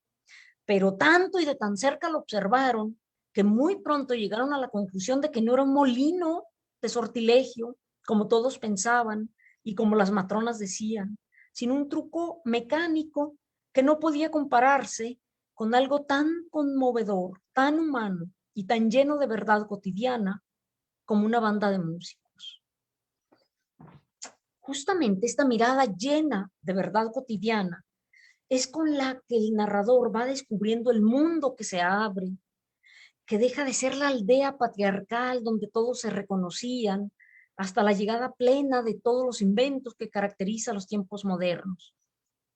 pero tanto y de tan cerca lo observaron que muy pronto llegaron a la conclusión de que no era un molino de sortilegio, como todos pensaban y como las matronas decían, sino un truco mecánico que no podía compararse con algo tan conmovedor, tan humano y tan lleno de verdad cotidiana como una banda de músicos. Justamente esta mirada llena de verdad cotidiana es con la que el narrador va descubriendo el mundo que se abre, que deja de ser la aldea patriarcal donde todos se reconocían, hasta la llegada plena de todos los inventos que caracterizan los tiempos modernos.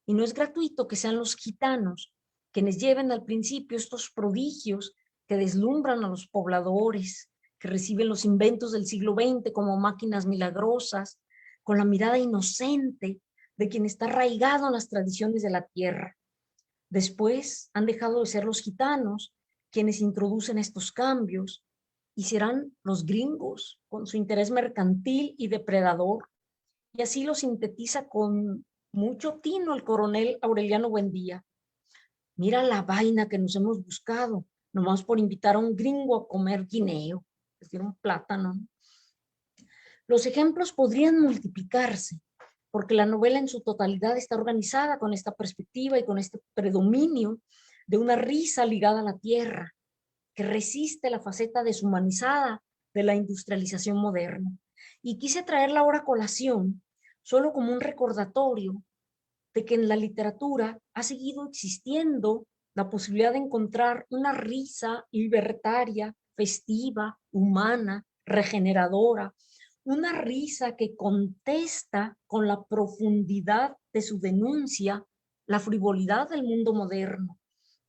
Y no es gratuito que sean los gitanos quienes lleven al principio estos prodigios que deslumbran a los pobladores, que reciben los inventos del siglo XX como máquinas milagrosas, con la mirada inocente de quien está arraigado en las tradiciones de la tierra. Después han dejado de ser los gitanos quienes introducen estos cambios y serán los gringos con su interés mercantil y depredador. Y así lo sintetiza con mucho tino el coronel Aureliano Buendía. Mira la vaina que nos hemos buscado, nomás por invitar a un gringo a comer guineo, es decir, un plátano. Los ejemplos podrían multiplicarse, porque la novela en su totalidad está organizada con esta perspectiva y con este predominio de una risa ligada a la tierra, que resiste la faceta deshumanizada de la industrialización moderna. Y quise traerla ahora a colación, solo como un recordatorio de que en la literatura ha seguido existiendo la posibilidad de encontrar una risa libertaria, festiva, humana, regeneradora, una risa que contesta con la profundidad de su denuncia la frivolidad del mundo moderno,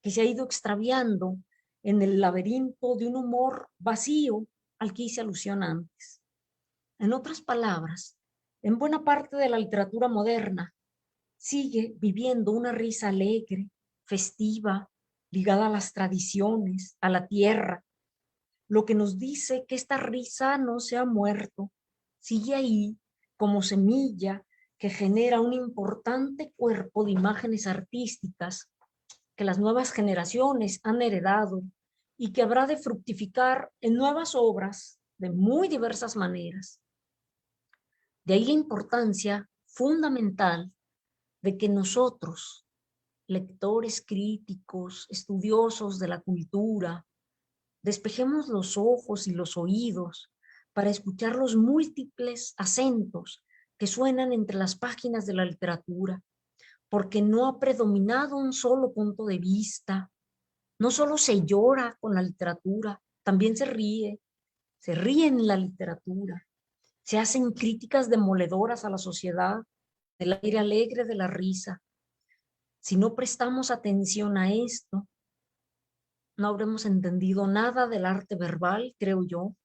que se ha ido extraviando en el laberinto de un humor vacío al que hice alusión antes. En otras palabras, en buena parte de la literatura moderna sigue viviendo una risa alegre, festiva, ligada a las tradiciones, a la tierra, lo que nos dice que esta risa no se ha muerto, sigue ahí como semilla que genera un importante cuerpo de imágenes artísticas que las nuevas generaciones han heredado y que habrá de fructificar en nuevas obras de muy diversas maneras. De ahí la importancia fundamental de que nosotros, lectores críticos, estudiosos de la cultura, despejemos los ojos y los oídos para escuchar los múltiples acentos que suenan entre las páginas de la literatura, porque no ha predominado un solo punto de vista. No solo se llora con la literatura, también se ríe en la literatura, se hacen críticas demoledoras a la sociedad, del aire alegre de la risa. Si no prestamos atención a esto, no habremos entendido nada del arte verbal, creo yo,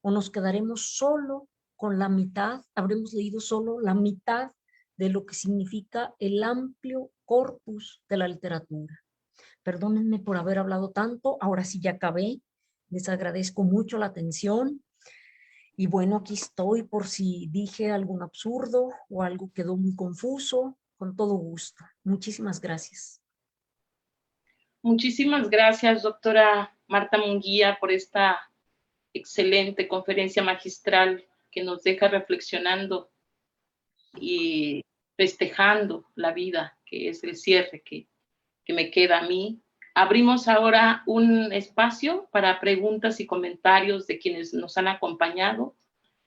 o nos quedaremos solo con la mitad, habremos leído solo la mitad de lo que significa el amplio corpus de la literatura. Perdónenme por haber hablado tanto, ahora sí ya acabé, les agradezco mucho la atención y bueno, aquí estoy por si dije algún absurdo o algo quedó muy confuso, con todo gusto. Muchísimas gracias. Muchísimas gracias, doctora Marta Munguía, por esta excelente conferencia magistral que nos deja reflexionando y festejando la vida, que es el cierre que me queda a mí. Abrimos ahora un espacio para preguntas y comentarios de quienes nos han acompañado.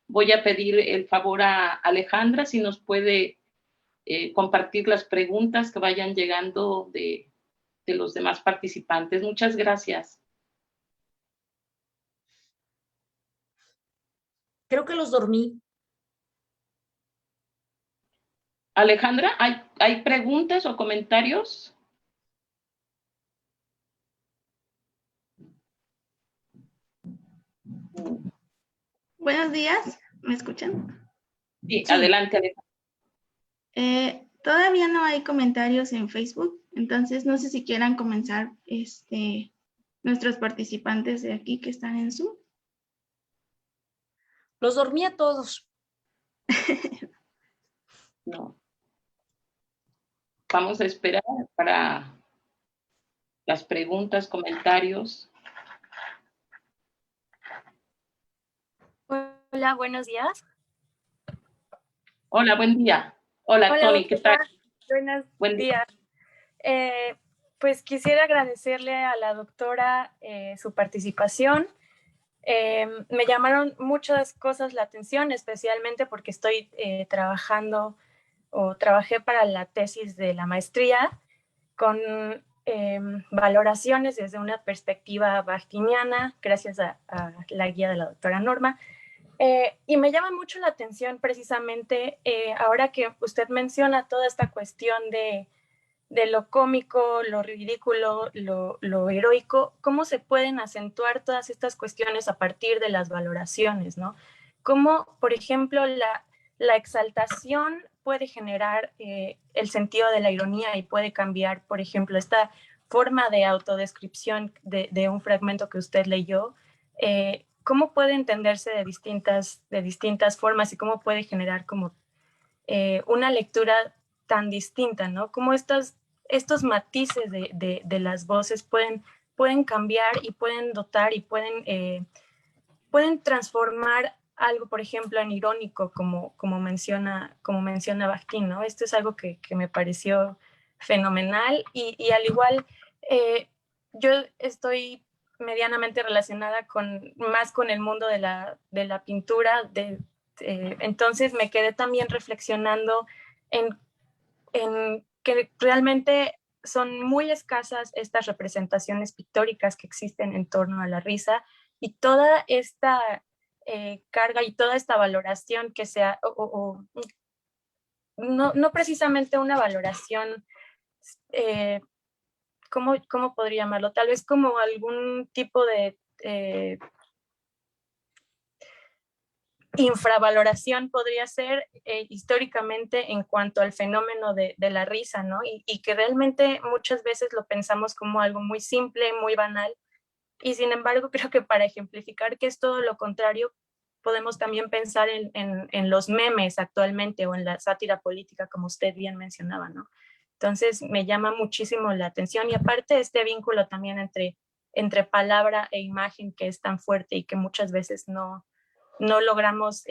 Voy a pedir el favor a Alejandra si nos puede compartir las preguntas que vayan llegando de los demás participantes. Muchas gracias. Creo que los dormí. Alejandra, ¿hay preguntas o comentarios? Buenos días, ¿me escuchan? Sí, adelante, Alejandra. Todavía no hay comentarios en Facebook, entonces no sé si quieran comenzar nuestros participantes de aquí que están en Zoom. Los dormí a todos. No. Vamos a esperar para las preguntas, comentarios. Hola, buenos días. Hola, buen día. Hola, Tony, ¿qué tal? Buenos días. Pues quisiera agradecerle a la doctora su participación. Me llamaron muchas cosas la atención, especialmente porque estoy trabajé para la tesis de la maestría con valoraciones desde una perspectiva bachtiana, gracias a la guía de la doctora Norma. Y me llama mucho la atención precisamente ahora que usted menciona toda esta cuestión de lo cómico, lo ridículo, lo heroico, cómo se pueden acentuar todas estas cuestiones a partir de las valoraciones, ¿no? Cómo, por ejemplo, la exaltación puede generar el sentido de la ironía y puede cambiar, por ejemplo, esta forma de autodescripción de un fragmento que usted leyó, cómo puede entenderse de distintas formas y cómo puede generar como una lectura tan distinta, ¿no? Cómo estos matices de las voces pueden cambiar y pueden dotar y pueden transformar algo, por ejemplo, en irónico, como menciona Bakhtin, ¿no? Esto es algo que me pareció fenomenal y al igual yo estoy medianamente relacionada más con el mundo de la pintura, entonces me quedé también reflexionando en que realmente son muy escasas estas representaciones pictóricas que existen en torno a la risa y toda esta carga y toda esta valoración que sea, no precisamente una valoración, ¿cómo podría llamarlo? Tal vez como algún tipo de infravaloración podría ser históricamente en cuanto al fenómeno de la risa, ¿no? Y que realmente muchas veces lo pensamos como algo muy simple, muy banal, y sin embargo creo que para ejemplificar que es todo lo contrario, podemos también pensar en los memes actualmente o en la sátira política, como usted bien mencionaba, ¿no? Entonces me llama muchísimo la atención y aparte este vínculo también entre palabra e imagen que es tan fuerte y que muchas veces no logramos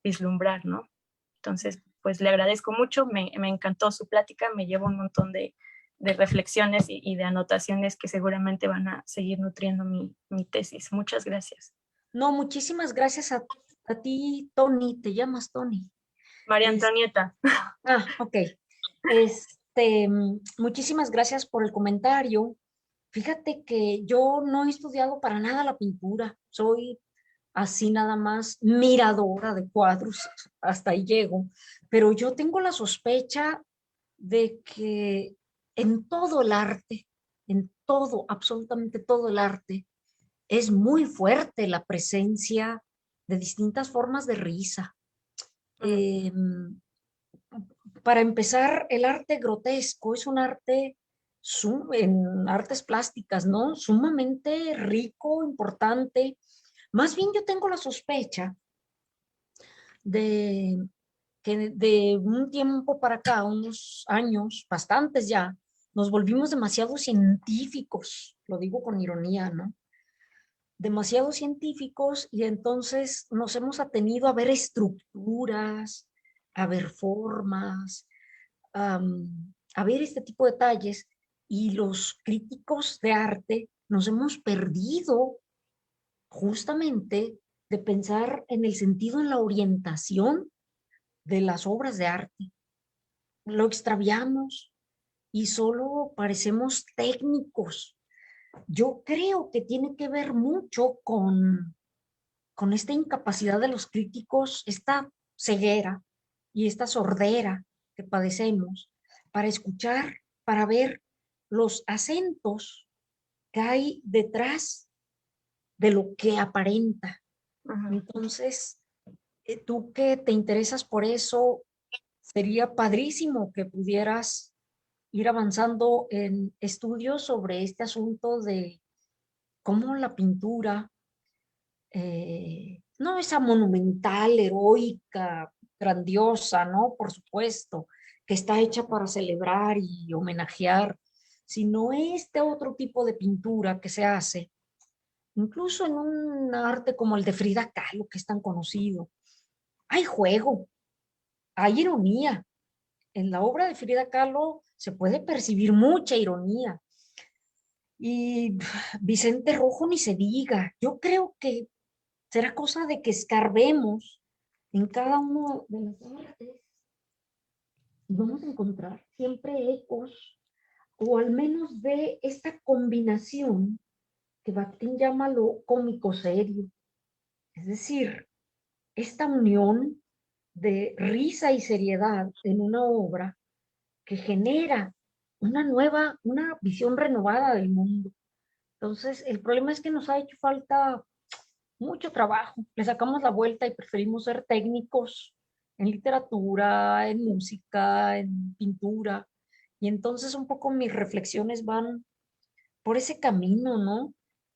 vislumbrar, ¿no? Entonces, pues le agradezco mucho, me encantó su plática, me llevo un montón de reflexiones y de anotaciones que seguramente van a seguir nutriendo mi tesis. Muchas gracias. No, muchísimas gracias a ti, Tony. ¿Te llamas Tony? María Antonieta. Ok. Muchísimas gracias por el comentario. Fíjate que yo no he estudiado para nada la pintura. Soy así nada más miradora de cuadros, hasta ahí llego. Pero yo tengo la sospecha de que en todo el arte, en todo, absolutamente todo el arte, es muy fuerte la presencia de distintas formas de risa. Para empezar, el arte grotesco es un arte en artes plásticas, ¿no? Sumamente rico, importante. Más bien yo tengo la sospecha de que de un tiempo para acá, unos años, bastantes ya, nos volvimos demasiado científicos, lo digo con ironía, ¿no? Demasiado científicos y entonces nos hemos atenido a ver estructuras, a ver formas, a ver este tipo de detalles y los críticos de arte nos hemos perdido justamente de pensar en el sentido, en la orientación de las obras de arte. lo extraviamos y solo parecemos técnicos. Yo creo que tiene que ver mucho con esta incapacidad de los críticos, esta ceguera y esta sordera que padecemos para escuchar, para ver los acentos que hay detrás de lo que aparenta. Entonces, tú que te interesas por eso, sería padrísimo que pudieras ir avanzando en estudios sobre este asunto de cómo la pintura, no esa monumental, heroica, grandiosa, ¿no? Por supuesto, que está hecha para celebrar y homenajear, sino este otro tipo de pintura que se hace, incluso en un arte como el de Frida Kahlo, que es tan conocido. Hay juego, hay ironía. En la obra de Frida Kahlo se puede percibir mucha ironía. Y Vicente Rojo ni se diga. Yo creo que será cosa de que escarbemos en cada uno de las artes y vamos a encontrar siempre ecos, o al menos de esta combinación que Bakhtin llama lo cómico serio. Es decir, esta unión de risa y seriedad en una obra que genera una visión renovada del mundo. Entonces, el problema es que nos ha hecho falta mucho trabajo. Le sacamos la vuelta y preferimos ser técnicos en literatura, en música, en pintura. Y entonces un poco mis reflexiones van por ese camino, ¿no?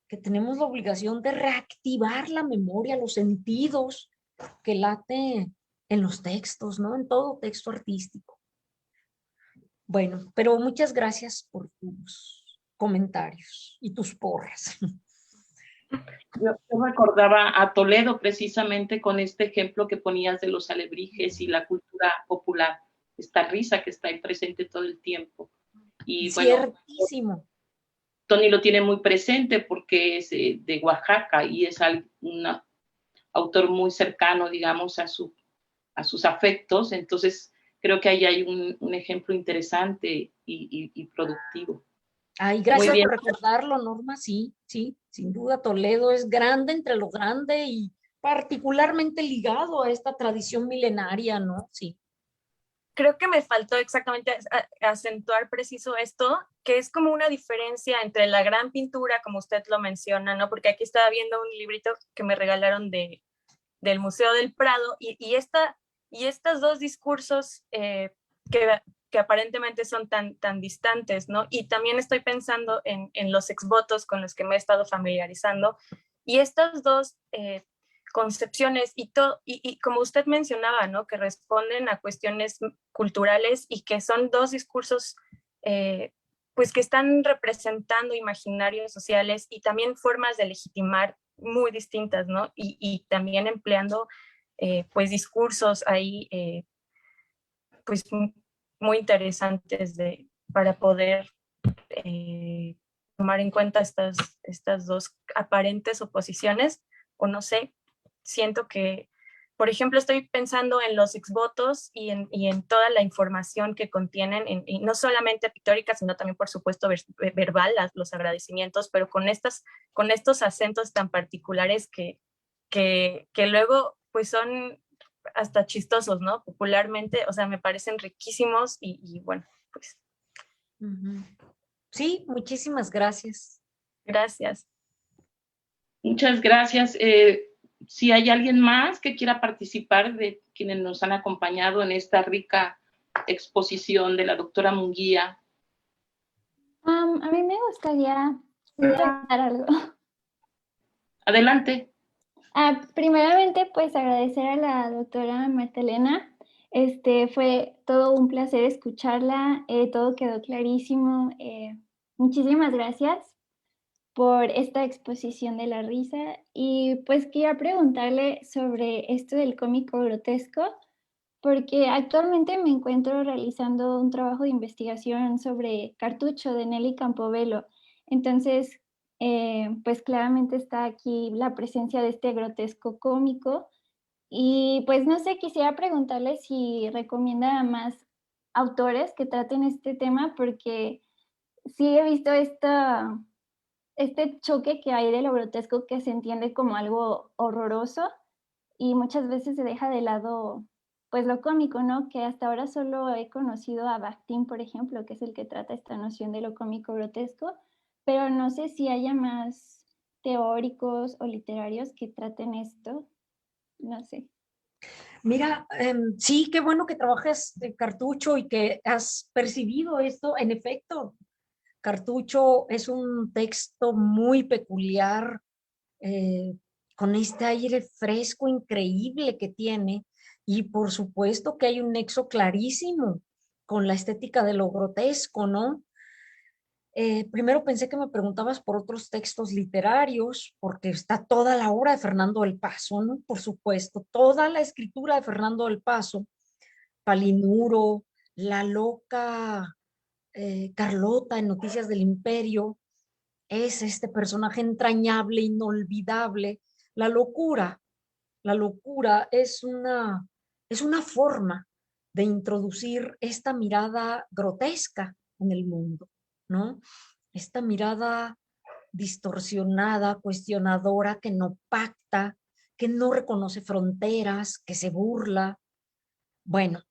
Que tenemos la obligación de reactivar la memoria, los sentidos que late en los textos, ¿no? En todo texto artístico. Bueno, pero muchas gracias por tus comentarios y tus porras. Yo recordaba a Toledo precisamente con este ejemplo que ponías de los alebrijes y la cultura popular, esta risa que está ahí presente todo el tiempo. Y bueno, Ciertísimo. Tony lo tiene muy presente porque es de Oaxaca y es un autor muy cercano, digamos, a sus afectos. Entonces, creo que ahí hay un ejemplo interesante y productivo. Ay, gracias por recordarlo, Norma. Sí, sí, sin duda Toledo es grande entre lo grande y particularmente ligado a esta tradición milenaria, ¿no? Sí. Creo que me faltó exactamente acentuar preciso esto, que es como una diferencia entre la gran pintura, como usted lo menciona, ¿no? Porque aquí estaba viendo un librito que me regalaron del Museo del Prado y estos dos discursos que aparentemente son tan distantes, ¿no? Y también estoy pensando en los exvotos con los que me he estado familiarizando y estas dos concepciones y como usted mencionaba, ¿no? Que responden a cuestiones culturales y que son dos discursos pues que están representando imaginarios sociales y también formas de legitimar muy distintas, ¿no? Y también empleando pues discursos ahí pues muy interesantes para poder tomar en cuenta estas dos aparentes oposiciones, o no sé, siento que, por ejemplo, estoy pensando en los exvotos y en toda la información que contienen, y no solamente pictórica, sino también, por supuesto, verbal, los agradecimientos, pero con estos acentos tan particulares que luego pues son hasta chistosos, ¿no? Popularmente, o sea, me parecen riquísimos y bueno, pues. Sí, muchísimas gracias. Gracias. Muchas gracias. Si hay alguien más que quiera participar de quienes nos han acompañado en esta rica exposición de la doctora Munguía. A mí me gustaría preguntar algo. Adelante. Primeramente, pues agradecer a la doctora Marta Elena. Fue todo un placer escucharla, todo quedó clarísimo. Muchísimas gracias por esta exposición de la risa. Y pues quería preguntarle sobre esto del cómico grotesco, porque actualmente me encuentro realizando un trabajo de investigación sobre Cartucho de Nelly Campobello. Entonces, pues claramente está aquí la presencia de este grotesco cómico. Y pues no sé, quisiera preguntarle si recomienda más autores que traten este tema, porque sí he visto este choque que hay de lo grotesco que se entiende como algo horroroso y muchas veces se deja de lado, pues lo cómico, ¿no? Que hasta ahora solo he conocido a Bakhtin, por ejemplo, que es el que trata esta noción de lo cómico grotesco, pero no sé si haya más teóricos o literarios que traten esto, no sé. Mira, sí, qué bueno que trabajes de Cartucho y que has percibido esto. En efecto, Cartucho es un texto muy peculiar, eh, con este aire fresco increíble que tiene, y por supuesto que hay un nexo clarísimo con la estética de lo grotesco, ¿no? Primero pensé que me preguntabas por otros textos literarios, porque está toda la obra de Fernando del Paso, ¿no? Por supuesto, toda la escritura de Fernando del Paso, Palinuro, la loca Carlota en Noticias del Imperio, es este personaje entrañable, inolvidable. La locura es una forma de introducir esta mirada grotesca en el mundo, ¿no? Esta mirada distorsionada, cuestionadora, que no pacta, que no reconoce fronteras, que se burla. Bueno,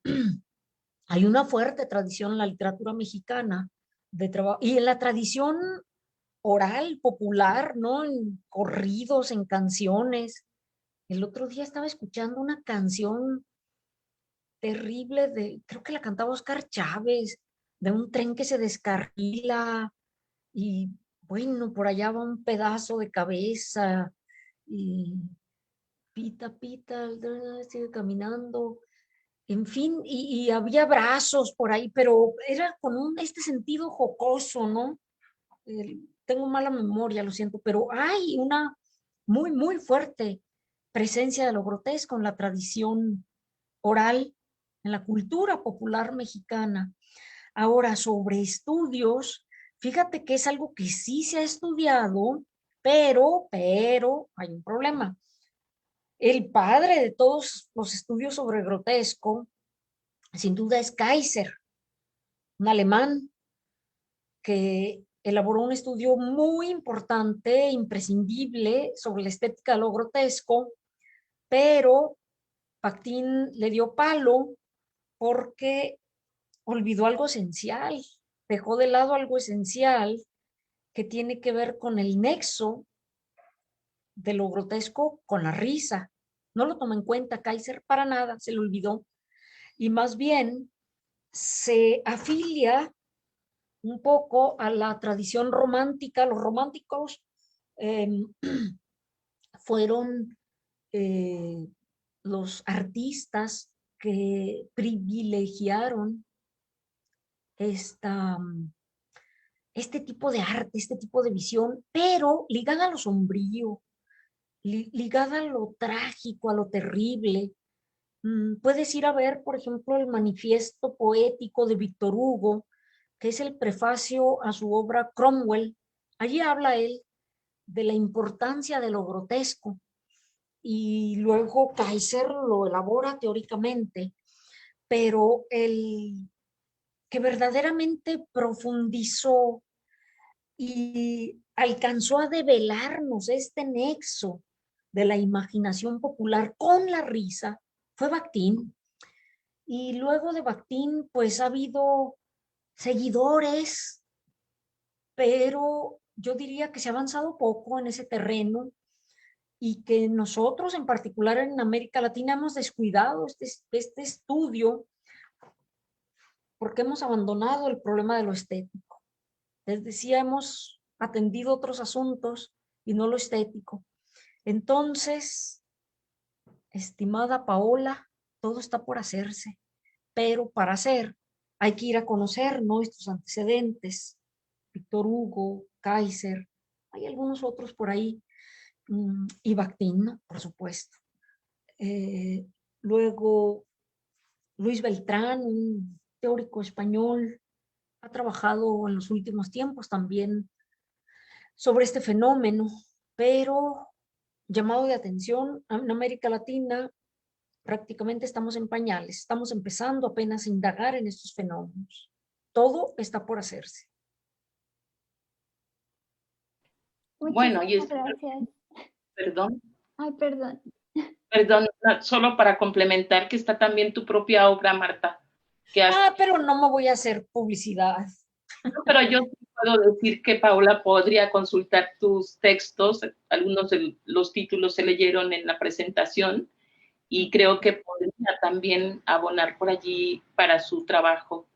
hay una fuerte tradición en la literatura mexicana de trabajo y en la tradición oral, popular, ¿no? En corridos, en canciones. El otro día estaba escuchando una canción terrible creo que la cantaba Oscar Chávez, de un tren que se descarrila y bueno, por allá va un pedazo de cabeza y pita, pita, sigue caminando. En fin, y había brazos por ahí, pero era con este sentido jocoso, ¿no? Tengo mala memoria, lo siento, pero hay una muy, muy fuerte presencia de lo grotesco en la tradición oral, en la cultura popular mexicana. Ahora, sobre estudios, fíjate que es algo que sí se ha estudiado, pero hay un problema. El padre de todos los estudios sobre grotesco, sin duda, es Kaiser, un alemán que elaboró un estudio muy importante, imprescindible, sobre la estética de lo grotesco, pero Bakhtin le dio palo porque olvidó algo esencial, dejó de lado algo esencial que tiene que ver con el nexo de lo grotesco con la risa. No lo tomó en cuenta Kaiser para nada, se le olvidó, y más bien se afilia un poco a la tradición romántica. Los románticos eh, fueron los artistas que privilegiaron esta, este tipo de arte, este tipo de visión, pero ligada a lo sombrío, ligada a lo trágico, a lo terrible. Puedes ir a ver, por ejemplo, el manifiesto poético de Víctor Hugo, que es el prefacio a su obra Cromwell. Allí habla él de la importancia de lo grotesco, y luego Kaiser lo elabora teóricamente, pero el que verdaderamente profundizó y alcanzó a develarnos este nexo de la imaginación popular con la risa fue Bakhtin. Y luego de Bakhtin, pues ha habido seguidores, pero yo diría que se ha avanzado poco en ese terreno, y que nosotros en particular en América Latina hemos descuidado este estudio porque hemos abandonado el problema de lo estético. Les decía, hemos atendido otros asuntos y no lo estético. Entonces, estimada Paola, todo está por hacerse, pero para hacer hay que ir a conocer nuestros antecedentes. Víctor Hugo, Kaiser, hay algunos otros por ahí, y Bakhtin, ¿no? Por supuesto. Eh, Luego, Luis Beltrán, un teórico español, ha trabajado en los últimos tiempos también sobre este fenómeno, pero llamado de atención en América Latina, prácticamente estamos en pañales, estamos empezando apenas a indagar en estos fenómenos. Todo está por hacerse. Bueno, y Muchísimas gracias. perdón, Ay, perdón. solo para complementar que está también tu propia obra, Marta, que has Pero no me voy a hacer publicidad. pero yo sí puedo decir que Paula podría consultar tus textos, algunos de los títulos se leyeron en la presentación y creo que podría también abonar por allí para su trabajo,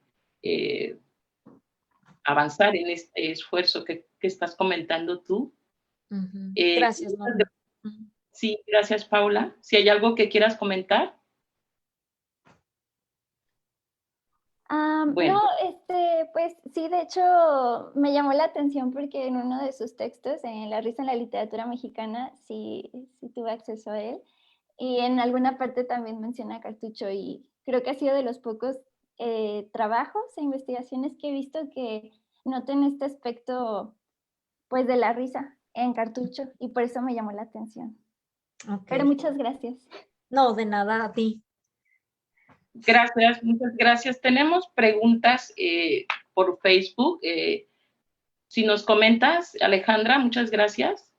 avanzar en este esfuerzo que estás comentando tú. Gracias, Norma. Sí, gracias, Paula. Si hay algo que quieras comentar. Bueno. No, pues sí, de hecho me llamó la atención porque en uno de sus textos, en La risa en la literatura mexicana, sí tuve acceso a él. Y en alguna parte también menciona Cartucho y creo que ha sido de los pocos trabajos e investigaciones que he visto que noten este aspecto pues de la risa en Cartucho y por eso me llamó la atención. Okay. Pero muchas gracias. No, de nada, a ti. Gracias, muchas gracias. Tenemos preguntas por Facebook. Si nos comentas, Alejandra, muchas gracias.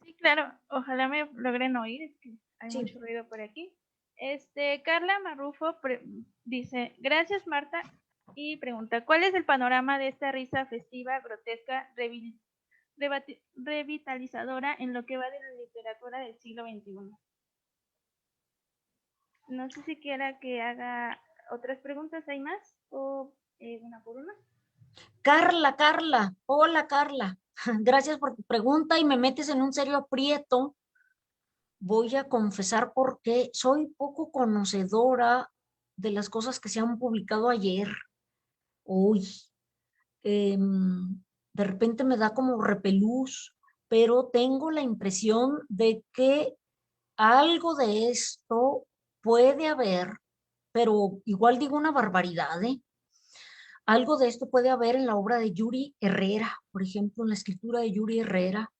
Sí, claro, ojalá me logren oír, es que hay mucho ruido por aquí. Carla Marrufo dice, gracias Marta, y pregunta, ¿cuál es el panorama de esta risa festiva, grotesca, revitalizadora en lo que va de la literatura del siglo XXI? No sé si quiera que haga otras preguntas, ¿hay más? ¿O una por una? Carla, hola Carla. Gracias por tu pregunta y me metes en un serio aprieto. Voy a confesar porque soy poco conocedora de las cosas que se han publicado ayer, hoy. De repente me da como repelús, pero tengo la impresión de que algo de esto puede haber, pero igual digo una barbaridad, ¿eh? Algo de esto puede haber en la obra de Yuri Herrera, por ejemplo, en la escritura de Yuri Herrera,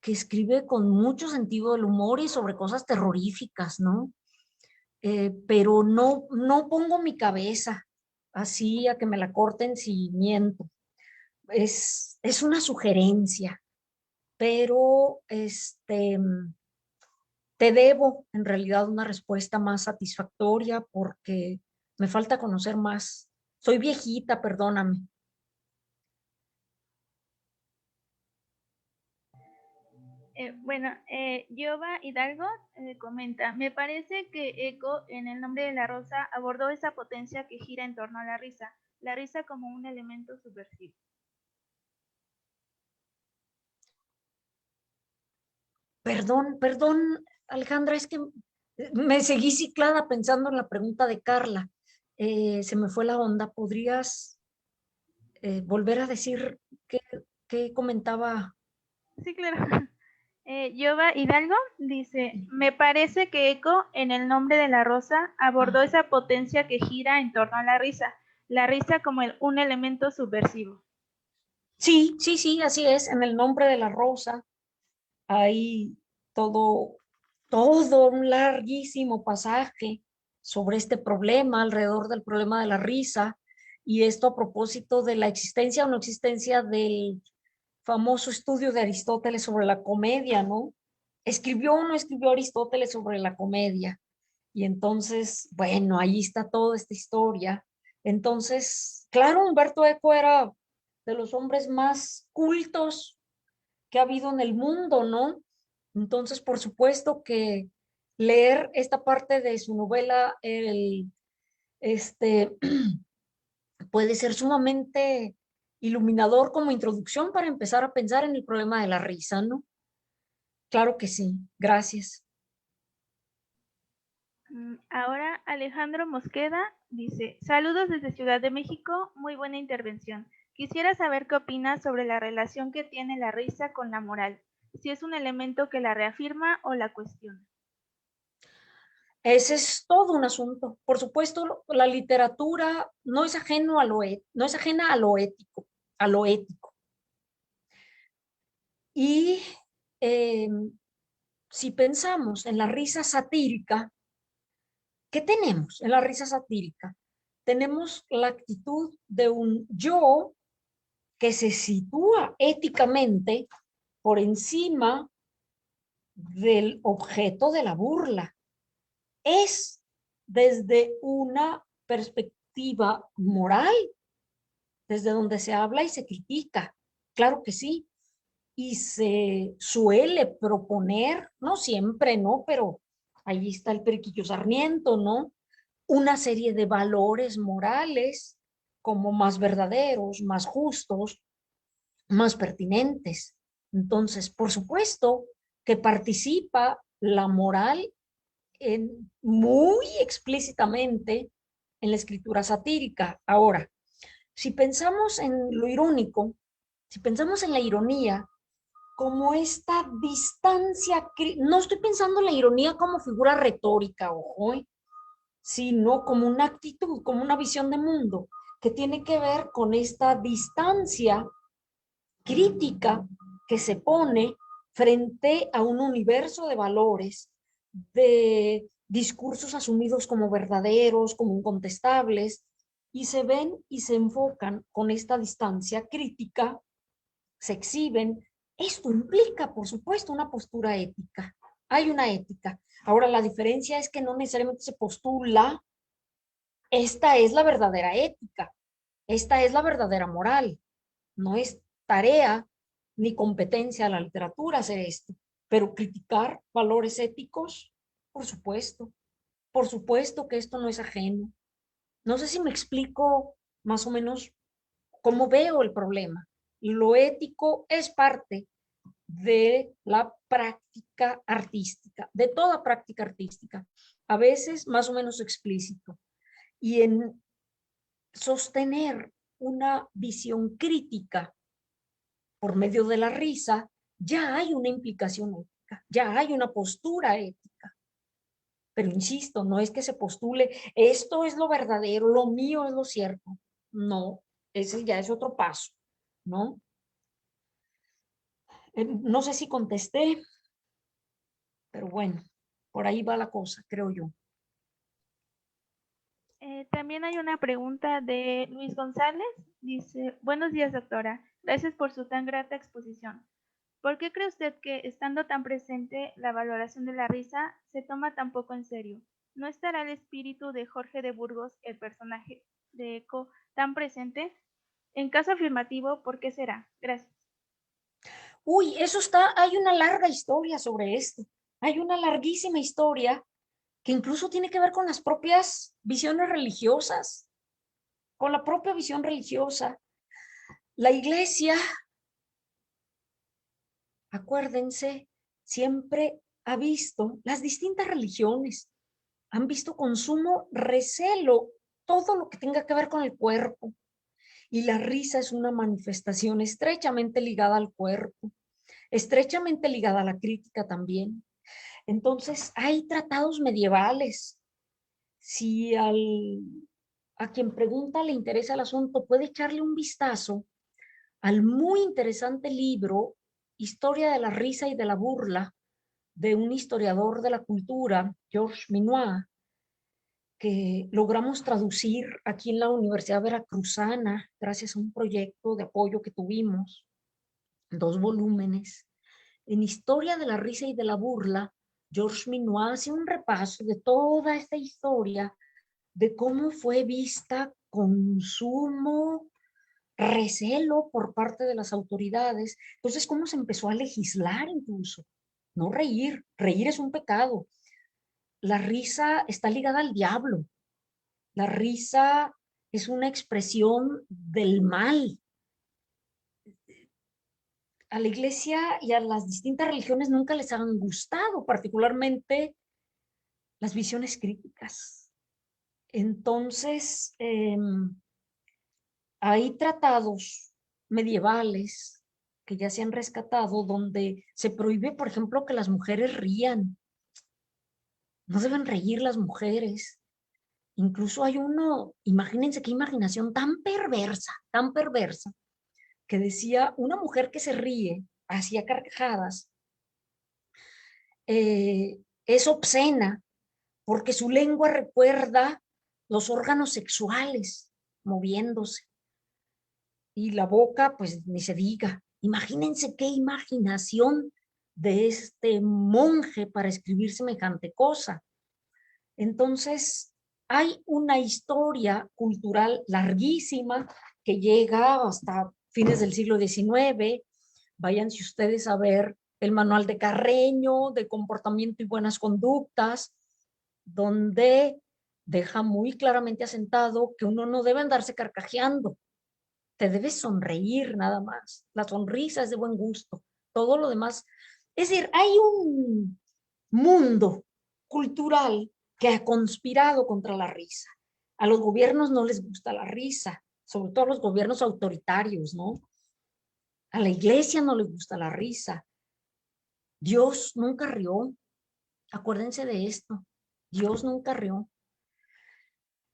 que escribe con mucho sentido del humor y sobre cosas terroríficas, ¿no? Pero no pongo mi cabeza así a que me la corten si miento. Es una sugerencia, pero te debo en realidad una respuesta más satisfactoria porque me falta conocer más. Soy viejita, perdóname. Yoba Hidalgo comenta, me parece que Eco en El nombre de la rosa abordó esa potencia que gira en torno a la risa como un elemento subversivo. Perdón, Alejandra, es que me seguí ciclada pensando en la pregunta de Carla. Se me fue la onda. ¿Podrías volver a decir qué comentaba? Sí, claro. Yoba Hidalgo dice, me parece que Eco en El nombre de la rosa abordó esa potencia que gira en torno a la risa como un elemento subversivo. Sí, así es. En El nombre de la rosa hay todo un larguísimo pasaje sobre este problema, alrededor del problema de la risa, y esto a propósito de la existencia o no existencia del famoso estudio de Aristóteles sobre la comedia, ¿no? ¿Escribió o no escribió Aristóteles sobre la comedia? Y entonces, bueno, ahí está toda esta historia. Entonces, claro, Humberto Eco era de los hombres más cultos que ha habido en el mundo, ¿no? Entonces, por supuesto que leer esta parte de su novela, puede ser sumamente iluminador como introducción para empezar a pensar en el problema de la risa, ¿no? Claro que sí, gracias. Ahora Alejandro Mosqueda dice, saludos desde Ciudad de México, muy buena intervención. Quisiera saber qué opinas sobre la relación que tiene la risa con la moral, si es un elemento que la reafirma o la cuestiona. Ese es todo un asunto. Por supuesto, la literatura no es ajena a lo ético. Y si pensamos en la risa satírica, ¿Qué tenemos en la risa satírica? Tenemos la actitud de un yo que se sitúa éticamente por encima del objeto de la burla. Es desde una perspectiva moral, desde donde se habla y se critica. Claro que sí. Y se suele proponer, no siempre, ¿no? Pero ahí está el Periquillo Sarmiento, ¿no? Una serie de valores morales como más verdaderos, más justos, más pertinentes. Entonces, por supuesto que participa la moral muy explícitamente en la escritura satírica. Ahora, si pensamos en lo irónico, si pensamos en la ironía, como esta distancia, no estoy pensando en la ironía como figura retórica, ojo, sino como una actitud, como una visión de mundo que tiene que ver con esta distancia crítica que se pone frente a un universo de valores, de discursos asumidos como verdaderos, como incontestables, y se ven y se enfocan con esta distancia crítica, se exhiben. Esto implica, por supuesto, una postura ética. Hay una ética. Ahora, la diferencia es que no necesariamente se postula, esta es la verdadera ética, esta es la verdadera moral. No es tarea ni competencia de la literatura hacer esto, pero criticar valores éticos, por supuesto que esto no es ajeno. No sé si me explico más o menos cómo veo el problema. Lo ético es parte de la práctica artística, de toda práctica artística, a veces más o menos explícito. Y en sostener una visión crítica por medio de la risa, ya hay una implicación ética, ya hay una postura ética. Pero insisto, no es que se postule, esto es lo verdadero, lo mío es lo cierto. No, ese ya es otro paso, ¿no? No sé si contesté, pero bueno, por ahí va la cosa, creo yo. También hay una pregunta de Luis González. Dice, buenos días, doctora. Gracias por su tan grata exposición. ¿Por qué cree usted que, estando tan presente la valoración de la risa, se toma tan poco en serio? ¿No estará el espíritu de Jorge de Burgos, el personaje de Eco, tan presente? En caso afirmativo, ¿por qué será? Gracias. Uy, eso está, hay una larga historia sobre esto. Hay una larguísima historia que incluso tiene que ver con las propias visiones religiosas, con la propia visión religiosa. La iglesia, acuérdense, siempre ha visto, las distintas religiones han visto con sumo recelo todo lo que tenga que ver con el cuerpo. Y la risa es una manifestación estrechamente ligada al cuerpo, estrechamente ligada a la crítica también. Entonces, hay tratados medievales. Si a quien pregunta le interesa el asunto, puede echarle un vistazo al muy interesante libro Historia de la risa y de la burla, de un historiador de la cultura, Georges Minois, que logramos traducir aquí en la Universidad Veracruzana, gracias a un proyecto de apoyo que tuvimos, 2 volúmenes. En Historia de la risa y de la burla, Georges Minois hace un repaso de toda esta historia, de cómo fue vista con sumo recelo por parte de las autoridades. Entonces, cómo se empezó a legislar incluso. No reír, reír es un pecado. La risa está ligada al diablo. La risa es una expresión del mal. A la iglesia y a las distintas religiones nunca les han gustado, particularmente las visiones críticas. Entonces, hay tratados medievales que ya se han rescatado donde se prohíbe, por ejemplo, que las mujeres rían. No deben reír las mujeres. Incluso hay uno, imagínense qué imaginación tan perversa, que decía, una mujer que se ríe, hacía carcajadas, es obscena porque su lengua recuerda los órganos sexuales moviéndose. Y la boca, pues ni se diga. Imagínense qué imaginación de este monje para escribir semejante cosa. Entonces, hay una historia cultural larguísima que llega hasta fines del siglo XIX. Váyanse ustedes a ver el manual de Carreño de comportamiento y buenas conductas, donde deja muy claramente asentado que uno no debe andarse carcajeando, te debes sonreír nada más. La sonrisa es de buen gusto, todo lo demás. Es decir, hay un mundo cultural que ha conspirado contra la risa. A los gobiernos no les gusta la risa, sobre todo a los gobiernos autoritarios, ¿no? A la iglesia no le gusta la risa. Dios nunca rió. Acuérdense de esto. Dios nunca rió.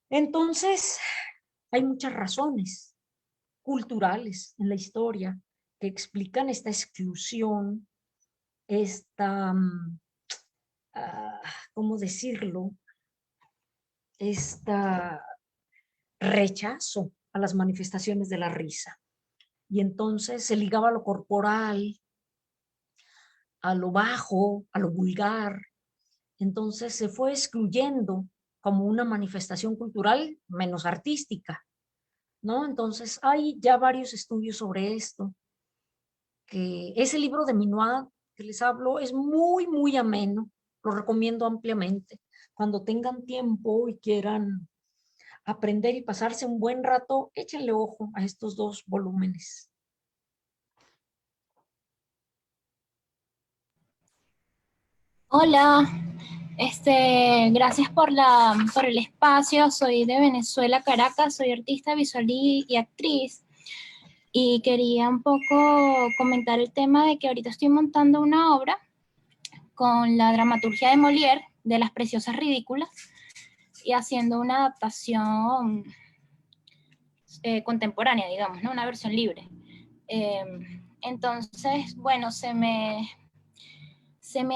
Entonces, hay muchas razones culturales en la historia que explican esta exclusión, esta, ¿cómo decirlo? Esta rechazo a las manifestaciones de la risa. Y entonces se ligaba a lo corporal, a lo bajo, a lo vulgar. Entonces se fue excluyendo como una manifestación cultural menos artística, ¿no? Entonces hay ya varios estudios sobre esto, que ese libro de Minuat que les hablo es muy, muy ameno, lo recomiendo ampliamente. Cuando tengan tiempo y quieran aprender y pasarse un buen rato, échenle ojo a estos 2 volúmenes. Hola, gracias por el espacio. Soy de Venezuela, Caracas, soy artista visual y actriz. Y quería un poco comentar el tema de que ahorita estoy montando una obra con la dramaturgia de Molière, de Las Preciosas Ridículas, y haciendo una adaptación contemporánea, digamos, ¿no? Una versión libre. Entonces, bueno, se me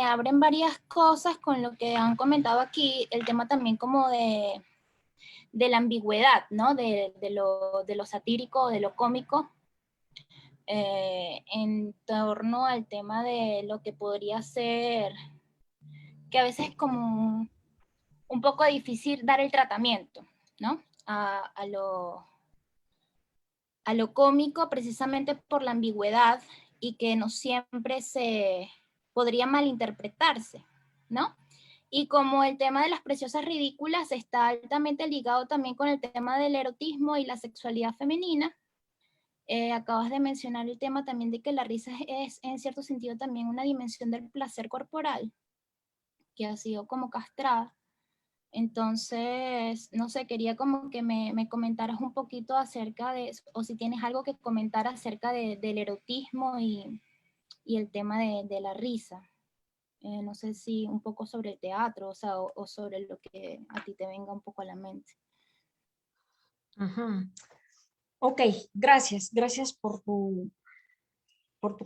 abren varias cosas con lo que han comentado aquí, el tema también como de la ambigüedad, ¿no? De lo satírico, de lo cómico, en torno al tema de lo que podría ser, que a veces es como un poco difícil dar el tratamiento, ¿no? A lo cómico precisamente por la ambigüedad y que no siempre se podría malinterpretarse, ¿no? Y como el tema de las preciosas ridículas está altamente ligado también con el tema del erotismo y la sexualidad femenina, acabas de mencionar el tema también de que la risa es en cierto sentido también una dimensión del placer corporal que ha sido como castrada. Entonces, no sé, quería como que me comentaras un poquito acerca de eso, o si tienes algo que comentar acerca del erotismo y el tema de la risa. No sé si un poco sobre el teatro, o sea, o sobre lo que a ti te venga un poco a la mente. Ajá. Ok, gracias. Gracias por tu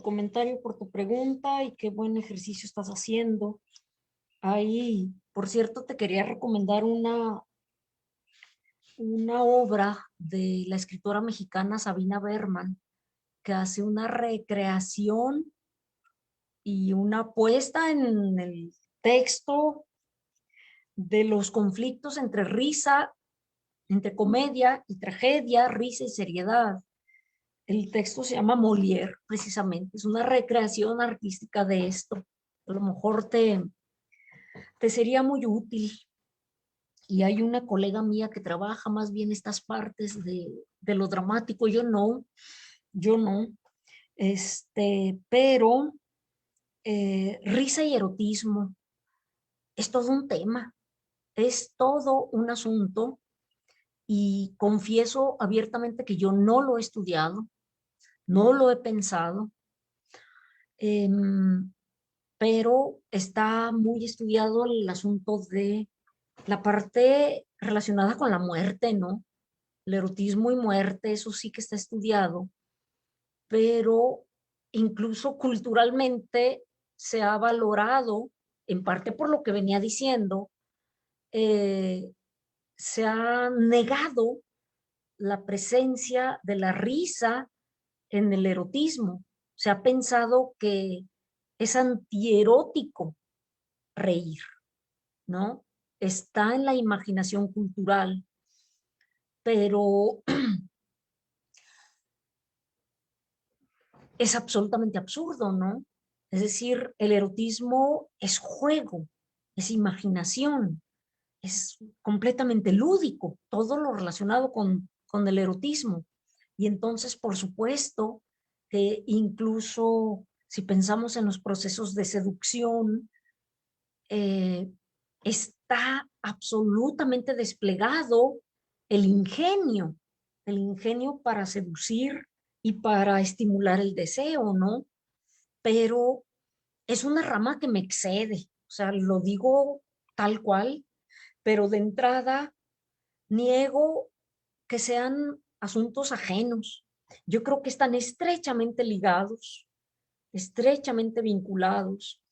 comentario, por tu pregunta y qué buen ejercicio estás haciendo. Ahí, por cierto, te quería recomendar una obra de la escritora mexicana Sabina Berman, que hace una recreación y una puesta en el texto de los conflictos entre risa, entre comedia y tragedia, risa y seriedad. El texto se llama Molière, precisamente. Es una recreación artística de esto. A lo mejor te sería muy útil. Y hay una colega mía que trabaja más bien estas partes de lo dramático. Yo no. Pero risa y erotismo es todo un tema. Es todo un asunto. Y confieso abiertamente que yo no lo he estudiado, no lo he pensado, pero está muy estudiado el asunto de la parte relacionada con la muerte, ¿no? El erotismo y muerte, eso sí que está estudiado, pero incluso culturalmente se ha valorado, en parte por lo que venía diciendo, se ha negado la presencia de la risa en el erotismo. Se ha pensado que es antierótico reír, ¿no? Está en la imaginación cultural, pero es absolutamente absurdo, ¿no? Es decir, el erotismo es juego, es imaginación, es completamente lúdico, todo lo relacionado con el erotismo. Y entonces, por supuesto, que incluso si pensamos en los procesos de seducción, está absolutamente desplegado el ingenio para seducir y para estimular el deseo, ¿no? Pero es una rama que me excede, o sea, lo digo tal cual, pero de entrada niego que sean asuntos ajenos. Yo creo que están estrechamente ligados, estrechamente vinculados.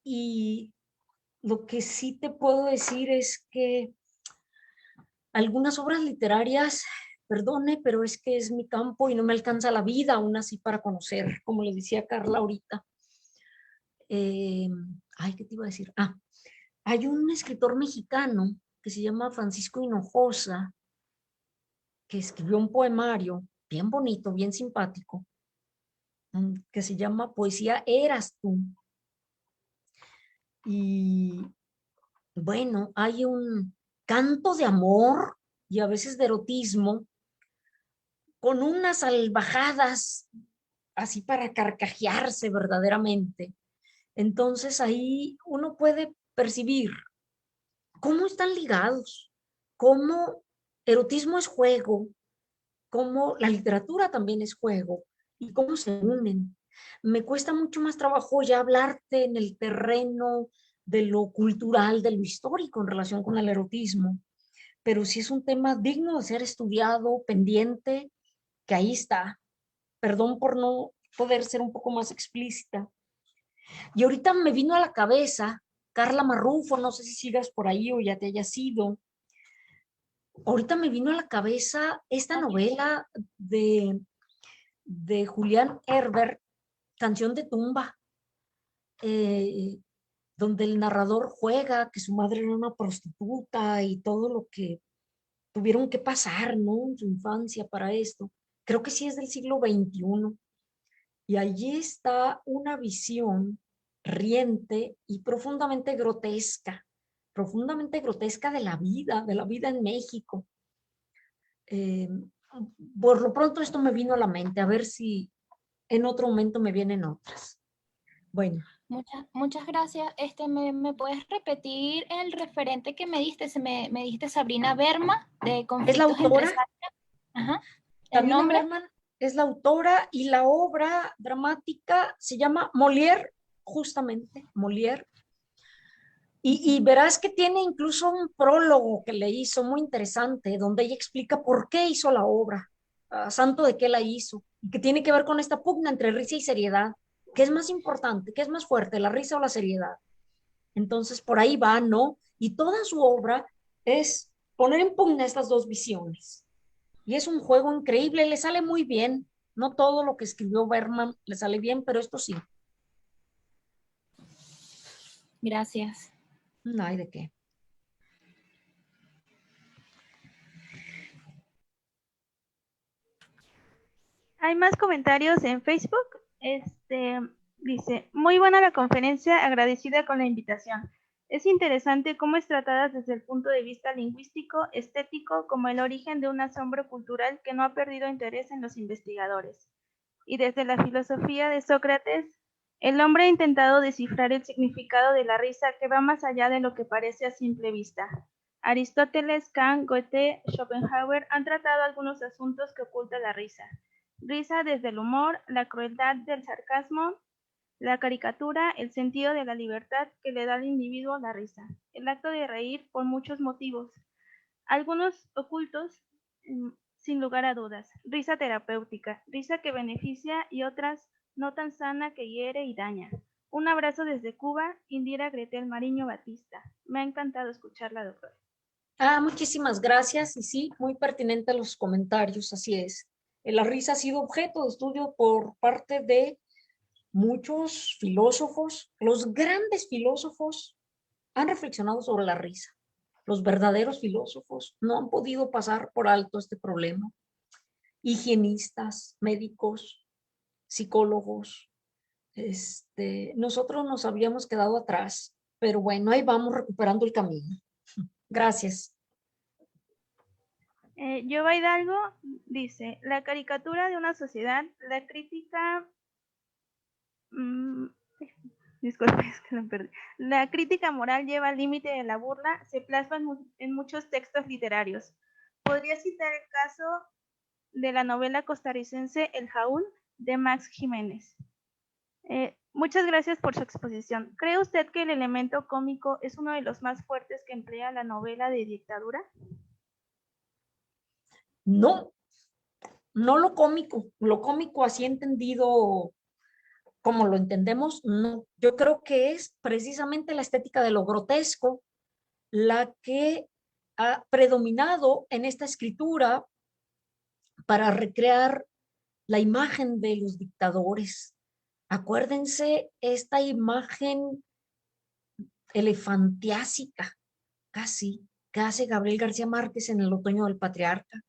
Y lo que sí te puedo decir es que algunas obras literarias, perdone, pero es que es mi campo y no me alcanza la vida aún así para conocer, como le decía Carla ahorita. Ay, ¿qué te iba a decir? Ah, hay un escritor mexicano que se llama Francisco Hinojosa, que escribió un poemario bien bonito, bien simpático, que se llama Poesía Eras tú. Y bueno, hay un canto de amor y a veces de erotismo con unas salvajadas así para carcajearse verdaderamente. Entonces ahí uno puede percibir cómo están ligados, cómo erotismo es juego, cómo la literatura también es juego y cómo se unen. Me cuesta mucho más trabajo ya hablarte en el terreno de lo cultural, de lo histórico en relación con el erotismo, pero sí es un tema digno de ser estudiado, pendiente, que ahí está. Perdón por no poder ser un poco más explícita. Y ahorita me vino a la cabeza Carla Marrufo, no sé si sigas por ahí o ya te hayas ido. Ahorita me vino a la cabeza esta novela de Julián Herbert, Canción de tumba, eh, donde el narrador juega que su madre era una prostituta y todo lo que tuvieron que pasar, ¿no? En su infancia para esto. Creo que sí es del siglo XXI. Y allí está una visión riente y profundamente grotesca de la vida en México. Eh, por lo pronto esto me vino a la mente, a ver si en otro momento me vienen otras. Bueno. Muchas gracias. ¿Me puedes repetir el referente que me diste? Me dijiste Sabrina Berman, de Conflictos ¿Es la autora? Ajá. ¿El Sabrina nombre? Berman es la autora y la obra dramática se llama Molière, justamente, Molière. Y verás que tiene incluso un prólogo que le hizo muy interesante, donde ella explica por qué hizo la obra, santo de qué la hizo, y que tiene que ver con esta pugna entre risa y seriedad. ¿Qué es más importante? ¿Qué es más fuerte, la risa o la seriedad? Entonces, por ahí va, ¿no? Y toda su obra es poner en pugna estas dos visiones. Y es un juego increíble, le sale muy bien. No todo lo que escribió Berman le sale bien, pero esto sí. Gracias. No hay de qué. Hay más comentarios en Facebook. Dice, muy buena la conferencia, agradecida con la invitación. Es interesante cómo es tratada desde el punto de vista lingüístico, estético, como el origen de un asombro cultural que no ha perdido interés en los investigadores. Y desde la filosofía de Sócrates, el hombre ha intentado descifrar el significado de la risa que va más allá de lo que parece a simple vista. Aristóteles, Kant, Goethe, Schopenhauer han tratado algunos asuntos que oculta la risa. Risa desde el humor, la crueldad del sarcasmo, la caricatura, el sentido de la libertad que le da al individuo la risa, el acto de reír por muchos motivos, algunos ocultos, sin lugar a dudas, risa terapéutica, risa que beneficia y otras no tan sana que hiere y daña, Un abrazo desde Cuba, Indira Gretel Mariño Batista. Me ha encantado escucharla, doctora. Muchísimas gracias. Y sí, muy pertinente los comentarios, así es. La risa ha sido objeto de estudio por parte de muchos filósofos. Los grandes filósofos han reflexionado sobre la risa. Los verdaderos filósofos no han podido pasar por alto este problema. Higienistas, médicos, psicólogos, nosotros nos habíamos quedado atrás, pero bueno, ahí vamos recuperando el camino. Gracias. Jova Hidalgo dice, la caricatura de una sociedad, la crítica... disculpe, es que lo perdí. La crítica moral lleva al límite de la burla, se plasma en muchos textos literarios. ¿Podría citar el caso de la novela costarricense El Jaúl de Max Jiménez? Muchas gracias por su exposición. ¿Cree usted que el elemento cómico es uno de los más fuertes que emplea la novela de dictadura? No, no lo cómico así entendido como lo entendemos, no. Yo creo que es precisamente la estética de lo grotesco la que ha predominado en esta escritura para recrear la imagen de los dictadores. Acuérdense esta imagen elefantiásica, casi, que hace Gabriel García Márquez en El otoño del patriarca.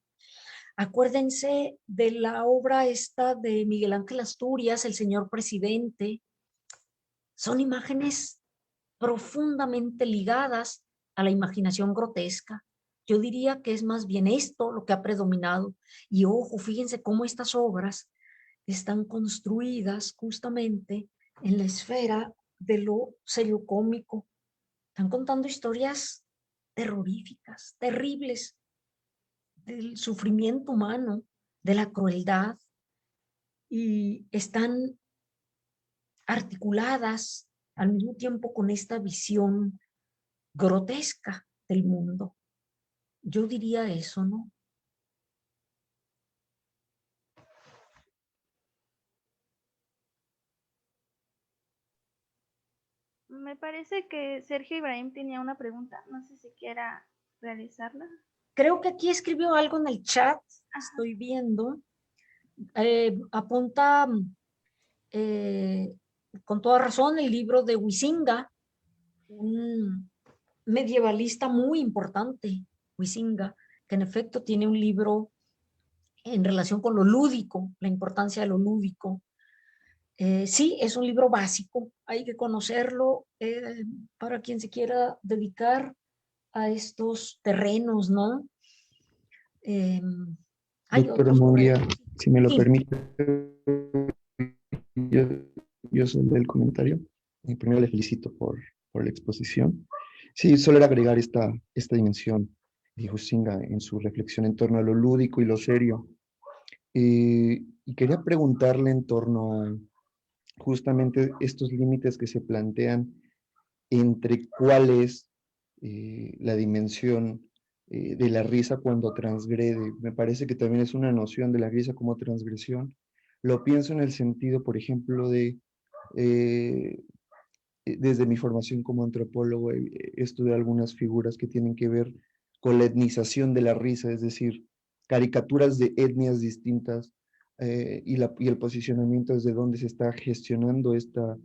Acuérdense de la obra esta de Miguel Ángel Asturias, El señor presidente. Son imágenes profundamente ligadas a la imaginación grotesca. Yo diría que es más bien esto lo que ha predominado. Y ojo, fíjense cómo estas obras están construidas justamente en la esfera de lo serio cómico. Están contando historias terroríficas, terribles, del sufrimiento humano, de la crueldad, y están articuladas al mismo tiempo con esta visión grotesca del mundo. Yo diría eso, ¿no? Me parece que Sergio Ibrahim tenía una pregunta. No sé si quiera realizarla. Creo que aquí escribió algo en el chat, estoy viendo. Apunta con toda razón el libro de Huizinga, un medievalista muy importante, Huizinga, que en efecto tiene un libro en relación con lo lúdico, la importancia de lo lúdico. Sí, es un libro básico, hay que conocerlo para quien se quiera dedicar a estos terrenos, ¿no? Doctora Munguía, si me lo permite, yo soy del comentario. Primero le felicito por la exposición. Sí, solo era agregar esta dimensión de Huizinga en su reflexión en torno a lo lúdico y lo serio. Y quería preguntarle en torno a justamente estos límites que se plantean entre cuál es la dimensión de la risa cuando transgrede. Me parece que también es una noción de la risa como transgresión. Lo pienso en el sentido, por ejemplo, de desde mi formación como antropólogo he estudiado algunas figuras que tienen que ver con la etnización de la risa, es decir, caricaturas de etnias distintas y el posicionamiento desde donde se está gestionando esta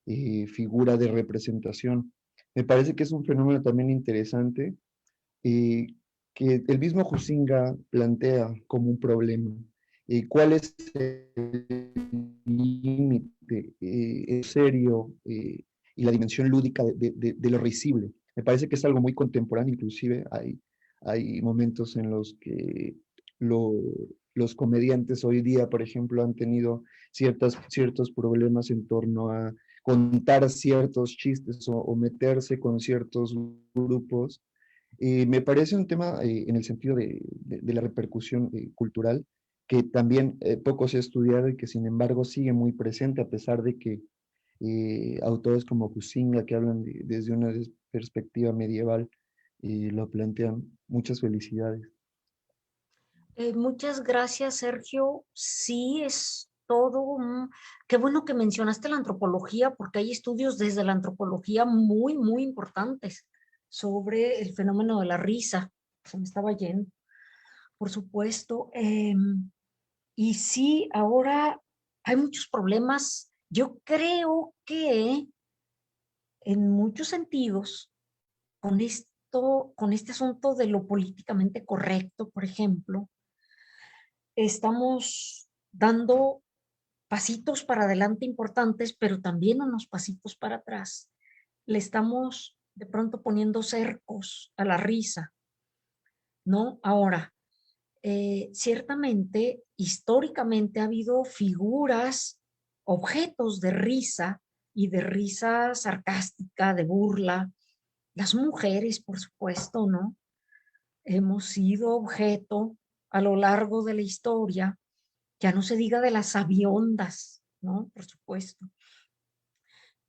figura de representación. Me parece que es un fenómeno también interesante que el mismo Huizinga plantea como un problema. ¿Cuál es el límite serio y la dimensión lúdica de lo risible? Me parece que es algo muy contemporáneo, inclusive hay momentos en los que los comediantes hoy día, por ejemplo, han tenido ciertos problemas en torno a contar ciertos chistes o meterse con ciertos grupos. Me parece un tema en el sentido de la repercusión cultural que también poco se ha estudiado y que sin embargo sigue muy presente a pesar de que autores como Huizinga que hablan desde una perspectiva medieval lo plantean. Muchas felicidades. Muchas gracias, Sergio. Sí, esto qué bueno que mencionaste la antropología, porque hay estudios desde la antropología muy, muy importantes sobre el fenómeno de la risa. Se me estaba yendo, por supuesto. Y sí, ahora hay muchos problemas. Yo creo que en muchos sentidos, con este asunto de lo políticamente correcto, por ejemplo, estamos dando pasitos para adelante importantes, pero también unos pasitos para atrás. Le estamos de pronto poniendo cercos a la risa, ¿no? Ahora, ciertamente, históricamente ha habido figuras, objetos de risa y de risa sarcástica, de burla. Las mujeres, por supuesto, ¿no? Hemos sido objeto a lo largo de la historia, ya no se diga de las sabiondas, ¿no? Por supuesto.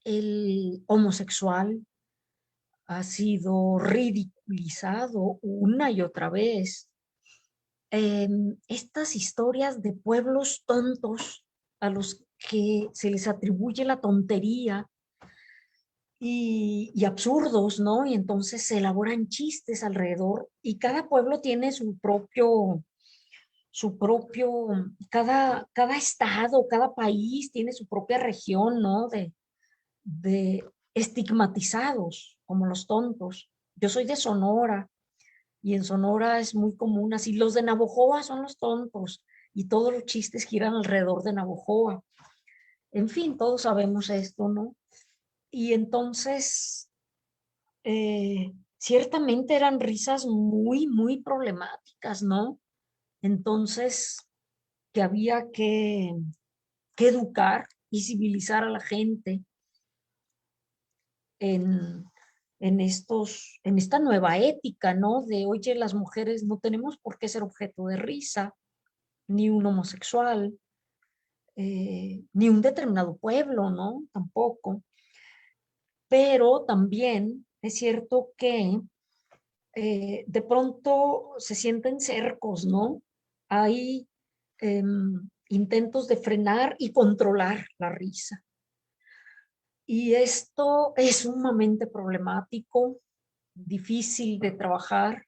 El homosexual ha sido ridiculizado una y otra vez. Estas historias de pueblos tontos a los que se les atribuye la tontería y absurdos, ¿no? Y entonces se elaboran chistes alrededor y cada pueblo tiene cada estado, cada país tiene su propia región, ¿no? De estigmatizados, como los tontos. Yo soy de Sonora y en Sonora es muy común así. Los de Navojoa son los tontos y todos los chistes giran alrededor de Navojoa. En fin, todos sabemos esto, ¿no? Y entonces, ciertamente eran risas muy, muy problemáticas, ¿no? Entonces, que había que educar y civilizar a la gente en esta nueva ética, ¿no? De, oye, las mujeres no tenemos por qué ser objeto de risa, ni un homosexual, ni un determinado pueblo, ¿no? Tampoco. Pero también es cierto que de pronto se sienten cercos, ¿no? Hay intentos de frenar y controlar la risa. Y esto es sumamente problemático, difícil de trabajar,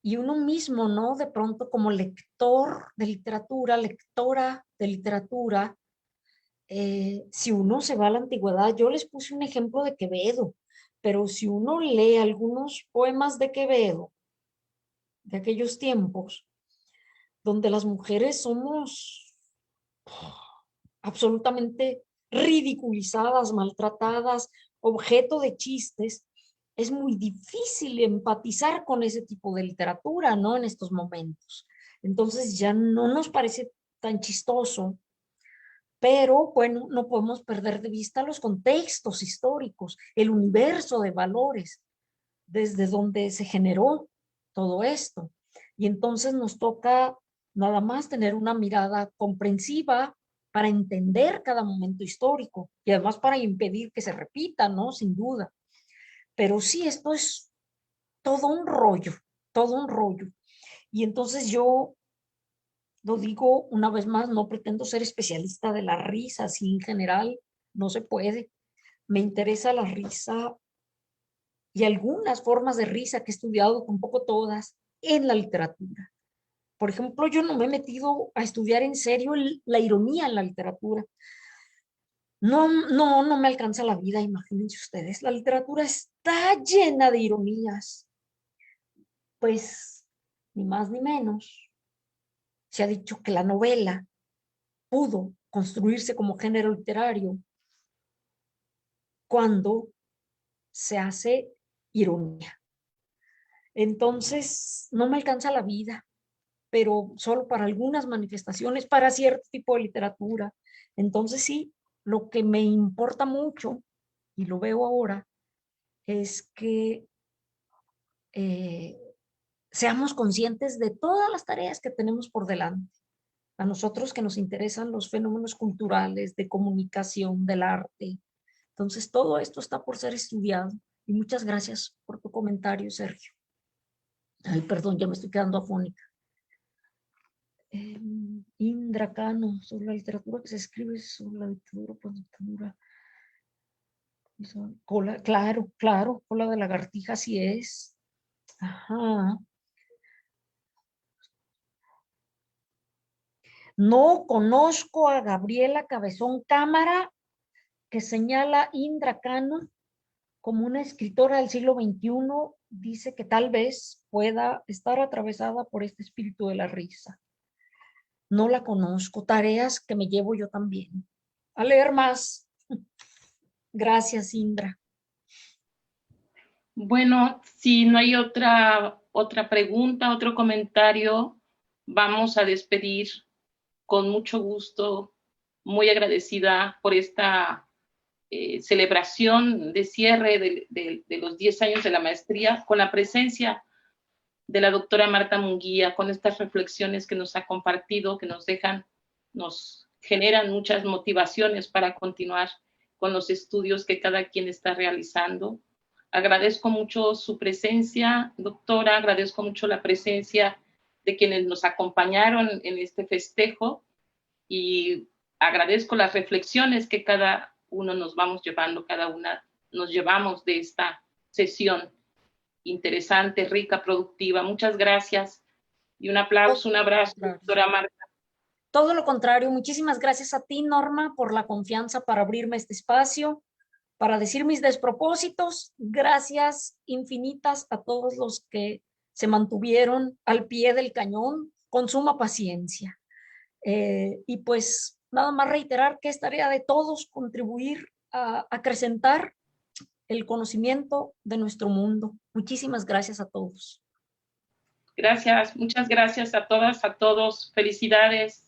y uno mismo, ¿no? De pronto como lector de literatura, lectora de literatura, si uno se va a la antigüedad, yo les puse un ejemplo de Quevedo, pero si uno lee algunos poemas de Quevedo, de aquellos tiempos, donde las mujeres somos absolutamente ridiculizadas, maltratadas, objeto de chistes, es muy difícil empatizar con ese tipo de literatura, ¿no? En estos momentos. Entonces ya no nos parece tan chistoso, pero bueno, no podemos perder de vista los contextos históricos, el universo de valores desde donde se generó todo esto. Y entonces nos toca nada más tener una mirada comprensiva para entender cada momento histórico y además para impedir que se repita, ¿no? Sin duda. Pero sí, esto es todo un rollo, todo un rollo. Y entonces yo lo digo una vez más, no pretendo ser especialista de la risa, así en general, no se puede. Me interesa la risa y algunas formas de risa que he estudiado, un poco todas, en la literatura. Por ejemplo, yo no me he metido a estudiar en serio la ironía en la literatura. No me alcanza la vida, imagínense ustedes. La literatura está llena de ironías. Pues, ni más ni menos. Se ha dicho que la novela pudo construirse como género literario cuando se hace ironía. Entonces, no me alcanza la vida, pero solo para algunas manifestaciones, para cierto tipo de literatura. Entonces, sí, lo que me importa mucho, y lo veo ahora, es que seamos conscientes de todas las tareas que tenemos por delante. A nosotros que nos interesan los fenómenos culturales, de comunicación, del arte. Entonces, todo esto está por ser estudiado. Y muchas gracias por tu comentario, Sergio. Ay, perdón, ya me estoy quedando afónica. Indra Cano, sobre la literatura que se escribe sobre la dictadura, postdictadura. Cola, claro, claro, cola de lagartija, así es. Ajá. No conozco a Gabriela Cabezón Cámara, que señala Indra Cano como una escritora del siglo XXI. Dice que tal vez pueda estar atravesada por este espíritu de la risa. No la conozco. Tareas que me llevo yo también. A leer más. Gracias, Indra. Bueno, si no hay otra pregunta, otro comentario, vamos a despedir con mucho gusto, muy agradecida por esta celebración de cierre de los 10 años de la maestría, con la presencia de la doctora Marta Munguía, con estas reflexiones que nos ha compartido, que nos generan muchas motivaciones para continuar con los estudios que cada quien está realizando. Agradezco mucho su presencia, doctora, agradezco mucho la presencia de quienes nos acompañaron en este festejo y agradezco las reflexiones que cada uno nos vamos llevando, cada una nos llevamos de esta sesión interesante, rica, productiva. Muchas gracias y un aplauso, un abrazo, doctora Marta. Todo lo contrario, muchísimas gracias a ti, Norma, por la confianza para abrirme este espacio, para decir mis despropósitos. Gracias infinitas a todos los que se mantuvieron al pie del cañón con suma paciencia. Y pues nada más reiterar que es tarea de todos contribuir a acrecentar el conocimiento de nuestro mundo. Muchísimas gracias a todos. Gracias, muchas gracias a todas, a todos. Felicidades.